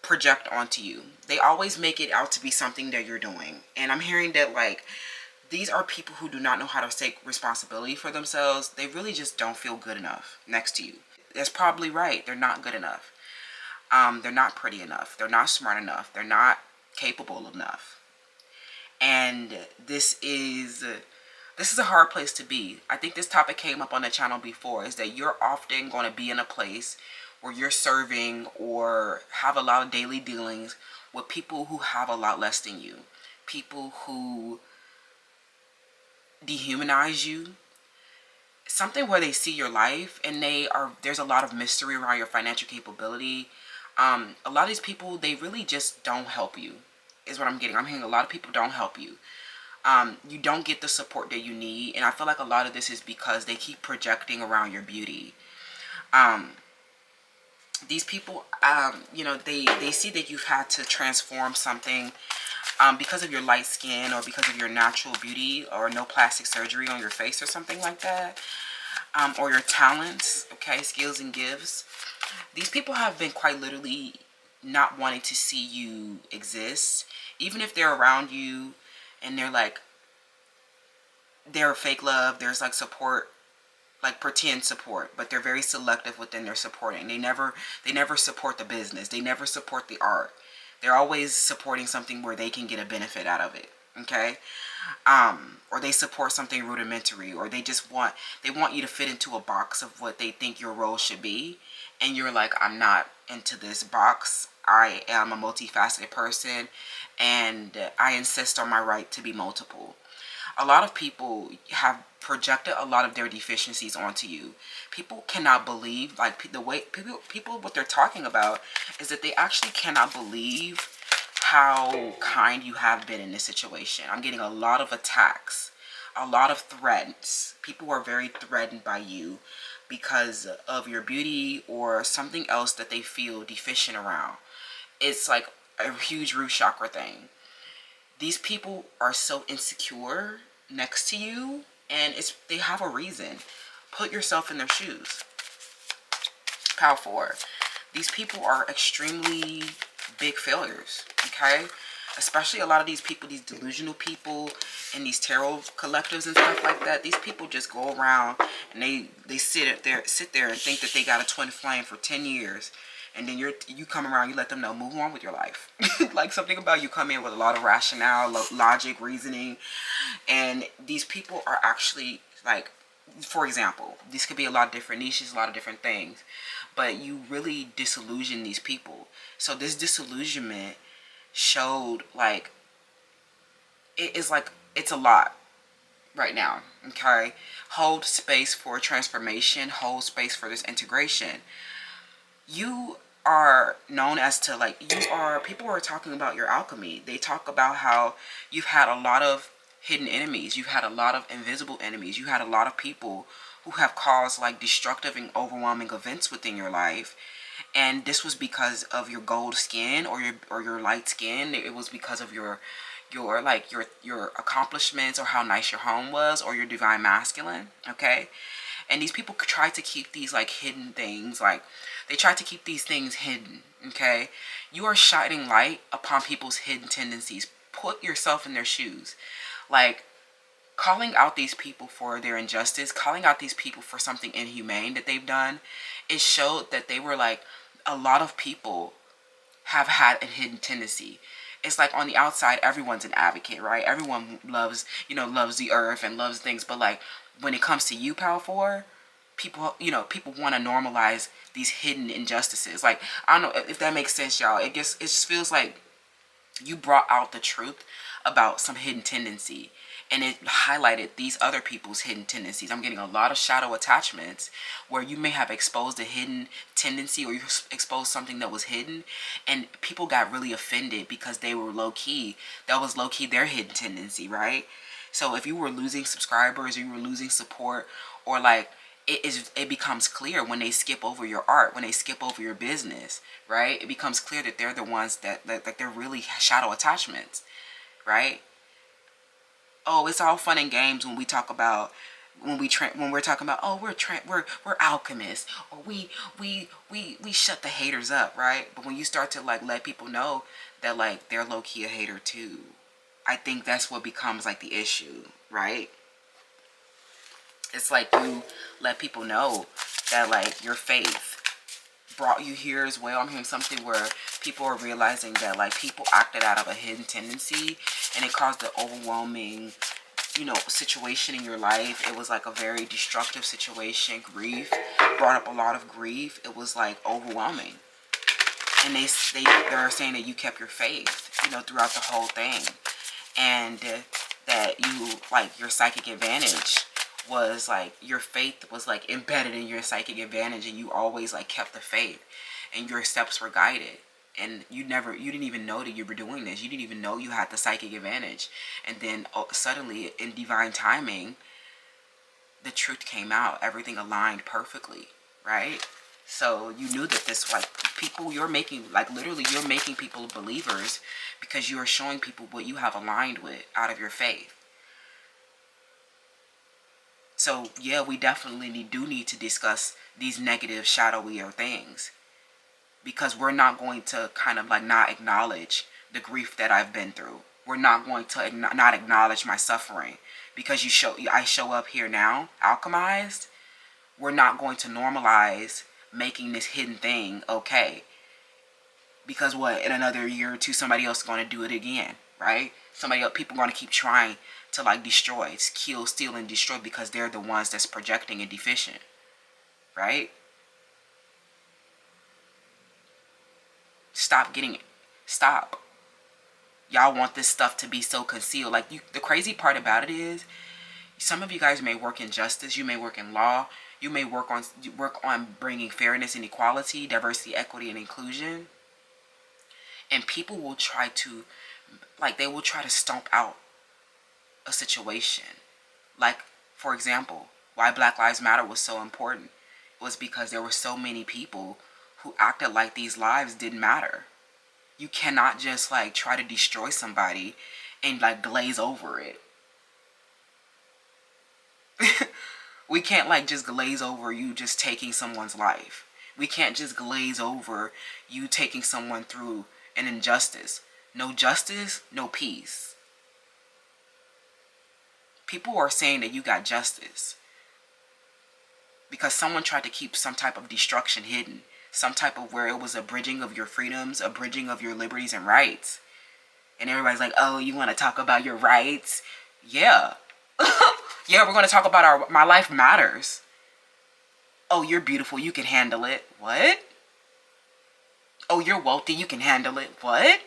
Speaker 1: project onto you. They always make it out to be something that you're doing. And I'm hearing that like, these are people who do not know how to take responsibility for themselves. They really just don't feel good enough next to you. That's probably right. They're not good enough. They're not pretty enough. They're not smart enough. They're not capable enough. And this is a hard place to be. I think this topic came up on the channel before, is that you're often going to be in a place where you're serving or have a lot of daily dealings with people who have a lot less than you. People who dehumanize you, something where they see your life and there's a lot of mystery around your financial capability. A lot of these people, they really just don't help you, is what I'm getting. I'm hearing a lot of people don't help you. You don't get the support that you need, and I feel like a lot of this is because they keep projecting around your beauty. These people, they see that you've had to transform something because of your light skin or because of your natural beauty or no plastic surgery on your face or something like that, or your talents, okay, skills and gifts. These people have been quite literally not wanting to see you exist, even if they're around you and they're fake love, there's like support, like pretend support, but they're very selective within their supporting. They never support the business. They never support the art. They're always supporting something where they can get a benefit out of it, okay? Or they support something rudimentary, or they want you to fit into a box of what they think your role should be, and you're like, I'm not into this box. I am a multifaceted person, and I insist on my right to be multiple. A lot of people have projected a lot of their deficiencies onto you. People cannot believe, like the way people what they're talking about is that they actually cannot believe how kind you have been in this situation. I'm getting a lot of attacks, a lot of threats. People are very threatened by you because of your beauty or something else that they feel deficient around. It's like a huge root chakra thing. These people are so insecure next to you, and they have a reason. Put yourself in their shoes. Power 4. These people are extremely big failures, okay? Especially a lot of these people, these delusional people and these tarot collectives and stuff like that. These people just go around and they sit there and think that they got a twin flame for 10 years. And then you come around, you let them know, move on with your life. Like something about you come in with a lot of rationale, logic, reasoning. And these people are actually like, for example, these could be a lot of different niches, a lot of different things. but you really disillusion these people. So this disillusionment showed like it is like it's a lot right now. Okay, hold space for transformation, hold space for this integration. You are known as to like, you are, people are talking about your alchemy. They talk about how you've had a lot of hidden enemies, you've had a lot of invisible enemies, you had a lot of people who have caused like destructive and overwhelming events within your life. And this was because of your gold skin or your light skin. It was because of your like your accomplishments, or how nice your home was, or your divine masculine. Okay, and these people try to keep these like hidden things, like they try to keep these things hidden. Okay, you are shining light upon people's hidden tendencies. Put yourself in their shoes, like calling out these people for their injustice, calling out these people for something inhumane that they've done. It showed that they were like, a lot of people have had a hidden tendency. It's like on the outside, everyone's an advocate, right? Everyone loves, loves the earth and loves things. But like when it comes to you, Power 4, people, people want to normalize these hidden injustices. Like, I don't know if that makes sense, y'all. It just feels like you brought out the truth about some hidden tendency, and it highlighted these other people's hidden tendencies. I'm getting a lot of shadow attachments where you may have exposed a hidden tendency, or you exposed something that was hidden, and people got really offended because they were low-key. That was low-key their hidden tendency, right? So if you were losing subscribers, or you were losing support, or like, it becomes clear when they skip over your art, when they skip over your business, right? It becomes clear that they're the ones that they're really shadow attachments, right? Oh, it's all fun and games when we talk about when we're talking about, oh, we're alchemists, or we shut the haters up, right? But when you start to like let people know that like they're low key a hater too, I think that's what becomes like the issue, right? It's like you let people know that like your faith brought you here as well. I'm hearing something where people are realizing that like people acted out of a hidden tendency, and it caused an overwhelming, situation in your life. It was like a very destructive situation. Grief brought up a lot of grief. It was like overwhelming, and they're saying that you kept your faith, throughout the whole thing, and that you like your psychic advantage was like, your faith was like embedded in your psychic advantage, and you always like kept the faith, and your steps were guided, and you didn't even know that you were doing this. You didn't even know you had the psychic advantage, and then suddenly in divine timing the truth came out. Everything aligned perfectly, right? So you knew that this, like, people you're making, like literally you're making people believers, because you are showing people what you have aligned with out of your faith. So yeah, we definitely do need to discuss these negative, shadowier things, because we're not going to kind of like not acknowledge the grief that I've been through. We're not going to not acknowledge my suffering because I show up here now, alchemized. We're not going to normalize making this hidden thing okay, because what, in another year or two somebody else is going to do it again, right? People are going to keep trying to like destroy, kill, steal, and destroy, because they're the ones that's projecting and deficient, right? Stop. Y'all want this stuff to be so concealed. Like, the crazy part about it is, some of you guys may work in justice, you may work in law, you may work on bringing fairness and equality, diversity, equity, and inclusion, and people will try to, like, they will try to stomp out a situation. Like, for example, why Black Lives Matter was so important was because there were so many people who acted like these lives didn't matter. You cannot just like try to destroy somebody and like glaze over it. We can't like just glaze over you just taking someone's life. We can't just glaze over you taking someone through an injustice. No justice, no peace. People are saying that you got justice because someone tried to keep some type of destruction hidden. Some type of, where it was a bridging of your freedoms, a bridging of your liberties and rights. And everybody's like, oh, you want to talk about your rights? Yeah. Yeah, we're going to talk about my life matters. Oh, you're beautiful, you can handle it. What? Oh, you're wealthy, you can handle it. What?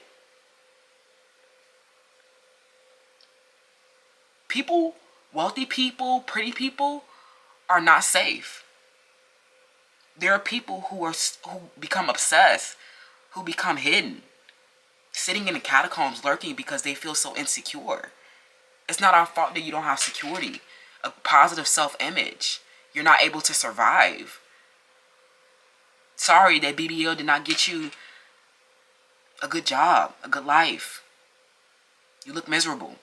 Speaker 1: People, wealthy people, pretty people are not safe. There are people who become obsessed, who become hidden, sitting in the catacombs lurking because they feel so insecure. It's not our fault that you don't have security, a positive self-image. You're not able to survive. Sorry that BBL did not get you a good job, a good life. You look miserable.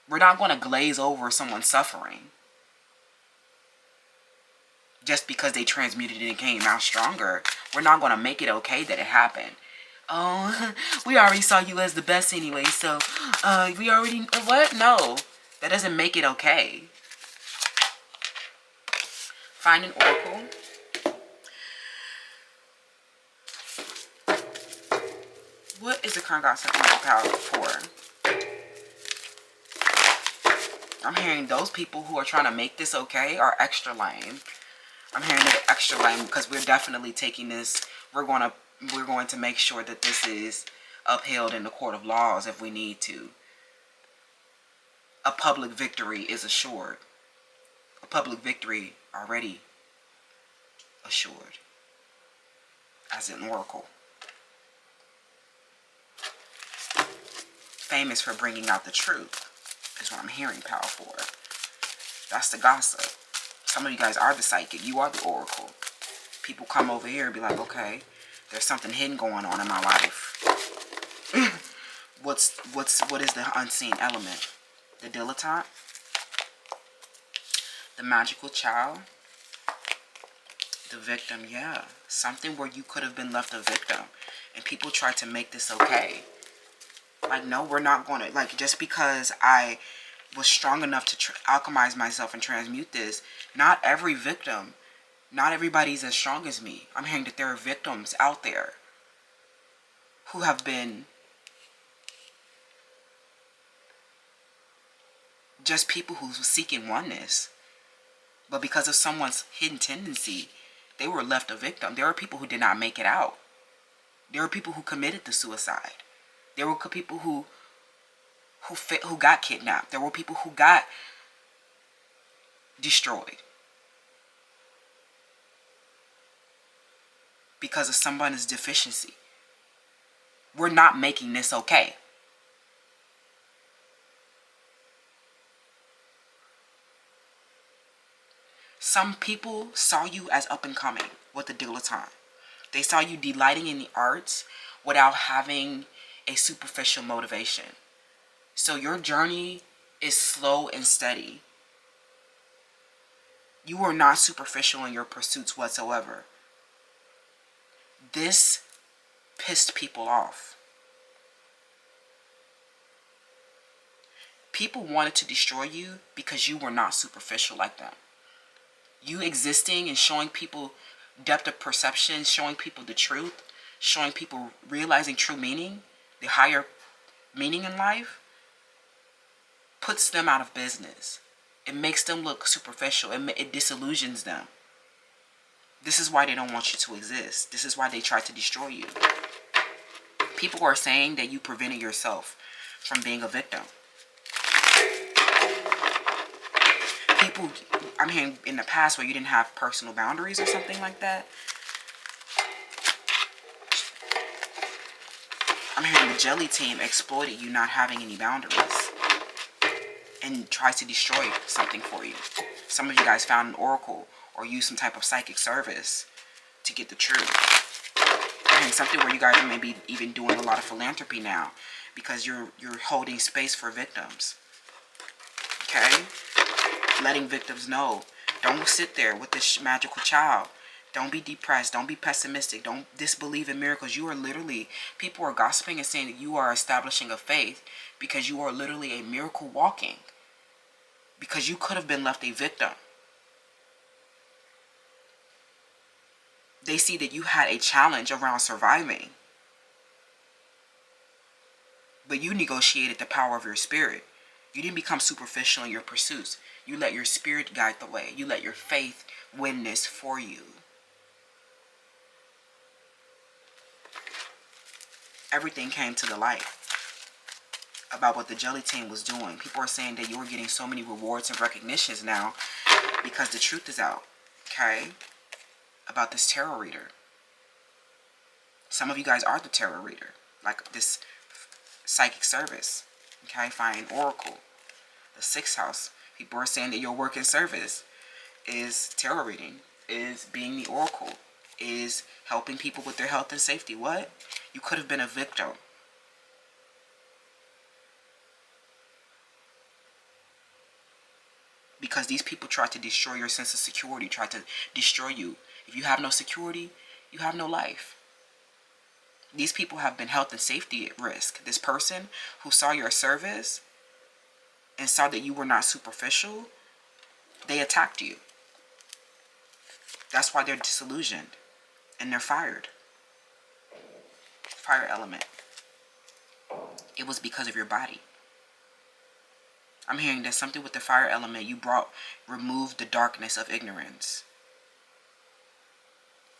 Speaker 1: We're not going to glaze over someone suffering just because they transmuted it and came out stronger. We're not going to make it okay that it happened. Oh, we already saw you as the best anyway, so we already... What? No. That doesn't make it okay. Find an oracle. What is the current gossip power for? I'm hearing those people who are trying to make this okay are extra lame. I'm hearing they're extra lame because we're definitely taking this. We're going to make sure that this is upheld in the court of laws if we need to. A public victory is assured. A public victory already assured. As an oracle. Famous for bringing out the truth is what I'm hearing power for. That's the gossip. Some of you guys are the psychic. You are the oracle. People come over here and be like, okay, there's something hidden going on in my life. What is the unseen element? The dilettante? The magical child? The victim, yeah. Something where you could have been left a victim. And people try to make this okay. Like, no, we're not going to, like, just because I was strong enough to alchemize myself and transmute this, not every victim, not everybody's as strong as me. I'm hearing that there are victims out there who have been just people who were seeking oneness. But because of someone's hidden tendency, they were left a victim. There are people who did not make it out. There were people who committed the suicide. There were people who got kidnapped. There were people who got destroyed because of someone's deficiency. We're not making this okay. Some people saw you as up and coming with the dilettante. They saw you delighting in the arts without having a superficial motivation. So your journey is slow and steady. You are not superficial in your pursuits whatsoever. This pissed people off. People wanted to destroy you because you were not superficial like them. You existing and showing people depth of perception, showing people the truth, showing people realizing true meaning, the higher meaning in life, puts them out of business. It makes them look superficial. It disillusions them. This is why they don't want you to exist. This is why they try to destroy you. People are saying that you prevented yourself from being a victim. People, I'm hearing in the past where you didn't have personal boundaries or something like that. I'm hearing the jelly team exploited you not having any boundaries and tried to destroy something for you. Some of you guys found an oracle or used some type of psychic service to get the truth. I'm hearing something where you guys may be even doing a lot of philanthropy now because you're holding space for victims. Okay? Letting victims know. Don't sit there with this magical child. Don't be depressed. Don't be pessimistic. Don't disbelieve in miracles. You are literally, people are gossiping and saying that you are establishing a faith because you are literally a miracle walking. Because you could have been left a victim. They see that you had a challenge around surviving. But you negotiated the power of your spirit. You didn't become superficial in your pursuits. You let your spirit guide the way. You let your faith win this for you. Everything came to the light about what the Jelly Team was doing. People are saying that you were getting so many rewards and recognitions now because the truth is out, okay, about this tarot reader. Some of you guys are the tarot reader, like this psychic service, okay, fine, oracle. The 6th house, people are saying that your work and service is tarot reading, is being the oracle, is helping people with their health and safety. What? You could have been a victim. Because these people tried to destroy your sense of security, tried to destroy you. If you have no security, you have no life. These people have been health and safety at risk. This person who saw your service and saw that you were not superficial, they attacked you. That's why they're disillusioned and they're fired. Fire element. It was because of your body. I'm hearing that something with the fire element you removed the darkness of ignorance.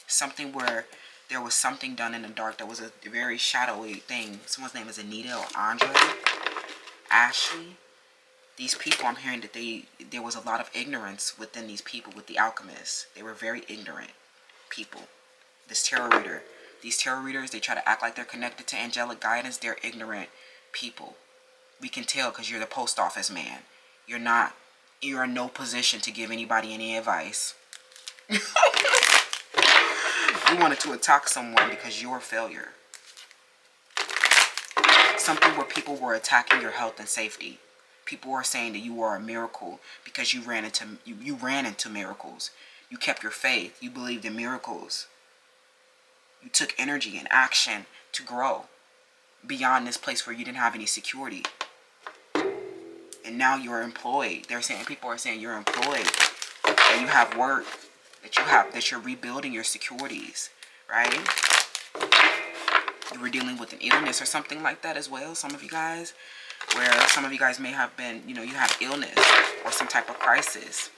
Speaker 1: Something where there was something done in the dark that was a very shadowy thing. Someone's name is Anita or Andre, Ashley. These people, I'm hearing that there was a lot of ignorance within these people with the alchemists. They were very ignorant people. This tarot reader, these tarot readers, they try to act like they're connected to angelic guidance. They're ignorant people. We can tell because you're the post office man. You're in no position to give anybody any advice. You wanted to attack someone because you're a failure. Something where people were attacking your health and safety. People were saying that you are a miracle because you ran into miracles. You kept your faith. You believed in miracles. You took energy and action to grow beyond this place where you didn't have any security. And now you're employed. People are saying you're employed, that you have work, that you're rebuilding your securities, right? You were dealing with an illness or something like that as well, some of you guys, where some of you guys may have been, you have illness or some type of crisis,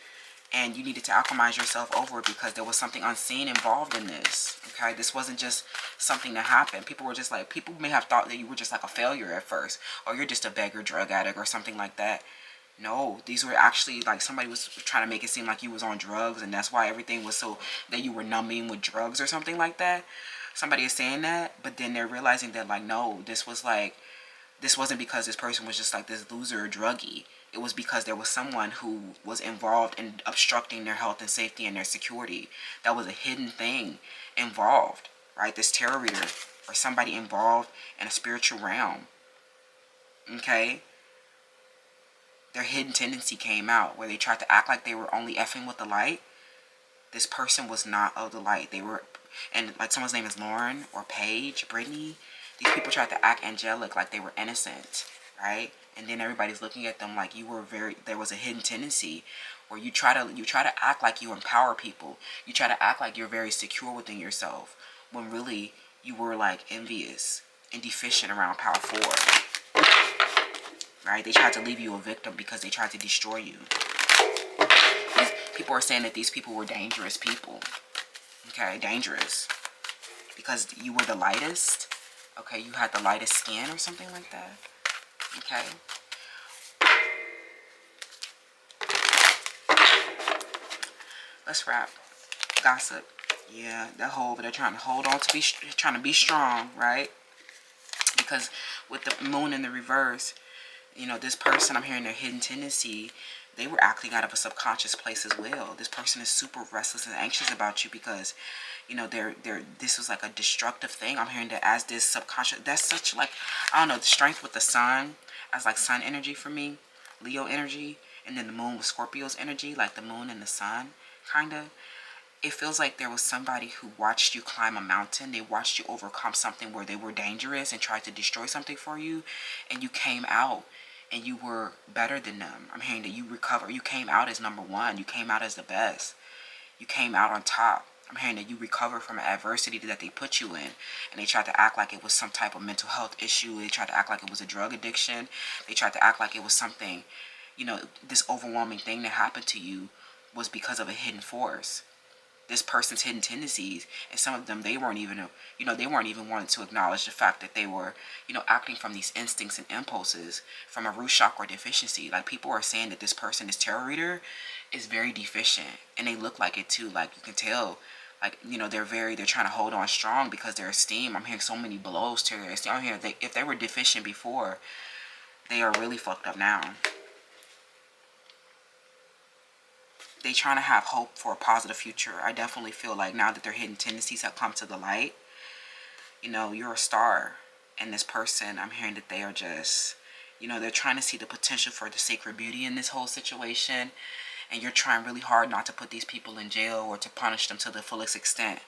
Speaker 1: and you needed to alchemize yourself over it because there was something unseen involved in this, okay? This wasn't just something that happened. People may have thought that you were just like a failure at first, or you're just a beggar drug addict or something like that. No, these were actually like somebody was trying to make it seem like you was on drugs, and that's why everything was so that you were numbing with drugs or something like that. Somebody is saying that, but then they're realizing that like, no, this wasn't because this person was just like this loser or druggie. It was because there was someone who was involved in obstructing their health and safety and their security. That was a hidden thing involved, right? This tarot reader or somebody involved in a spiritual realm, okay? Their hidden tendency came out where they tried to act like they were only effing with the light. This person was not of the light. They were, and like someone's name is Lauren or Paige, Brittany. These people tried to act angelic like they were innocent, right? And then everybody's looking at them like there was a hidden tendency where you try to act like you empower people. You try to act like you're very secure within yourself when really you were like envious and deficient around power 4. Right? They tried to leave you a victim because they tried to destroy you. People are saying that these people were dangerous people. Okay, dangerous. Because you were the lightest. Okay, you had the lightest skin or something like that. Okay. Let's wrap. Gossip. Yeah, that whole, but they're trying to hold on to trying to be strong, right? Because with the moon in the reverse, this person, I'm hearing their hidden tendency, they were acting out of a subconscious place as well. This person is super restless and anxious about you because, this was like a destructive thing. I'm hearing that as this subconscious, that's such like, I don't know, the strength with the sun, as like sun energy for me, Leo energy, and then the moon with Scorpio's energy, like the moon and the sun, kind of. It feels like there was somebody who watched you climb a mountain. They watched you overcome something where they were dangerous and tried to destroy something for you, and you came out and you were better than them. I'm hearing that you recover. You came out as number one. You came out as the best. You came out on top. I'm hearing that you recover from an adversity that they put you in, and they tried to act like it was some type of mental health issue. They tried to act like it was a drug addiction. They tried to act like it was something, you know, this overwhelming thing that happened to you was because of a hidden force. This person's hidden tendencies, and some of them, they weren't even, you know, they weren't even wanting to acknowledge the fact that they were, you know, acting from these instincts and impulses from a root chakra deficiency. Like, people are saying that this person, this tarot reader, is very deficient, and they look like it too. Like, you can tell, like, you know, they're trying to hold on strong because their esteem, I'm hearing so many blows to their esteem. I'm hearing if they were deficient before, they are really fucked up now. They trying to have hope for a positive future. I definitely feel like now that their hidden tendencies have come to the light, you know, you're a star. And this person, I'm hearing that they are just, you know, they're trying to see the potential for the sacred beauty in this whole situation. And you're trying really hard not to put these people in jail or to punish them to the fullest extent,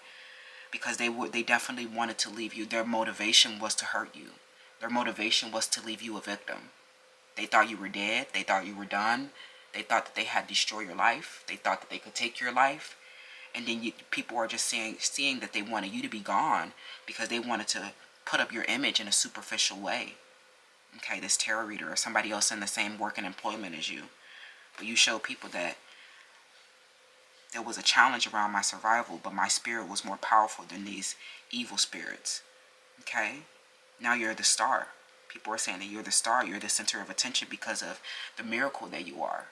Speaker 1: because they definitely wanted to leave you. Their motivation was to hurt you. Their motivation was to leave you a victim. They thought you were dead. They thought you were done. They thought that they had destroyed your life. They thought that they could take your life. And then people are just seeing that they wanted you to be gone because they wanted to put up your image in a superficial way. Okay, this tarot reader or somebody else in the same work and employment as you. But you showed people that there was a challenge around my survival, but my spirit was more powerful than these evil spirits. Okay? Now you're the star. People are saying that you're the star. You're the center of attention because of the miracle that you are.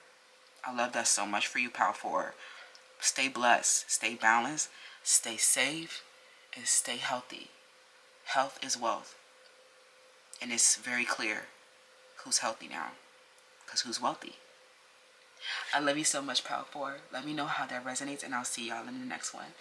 Speaker 1: I love that so much for you, Power 4. Stay blessed. Stay balanced. Stay safe. And stay healthy. Health is wealth. And it's very clear who's healthy now. Because who's wealthy. I love you so much, Power 4. Let me know how that resonates, and I'll see y'all in the next one.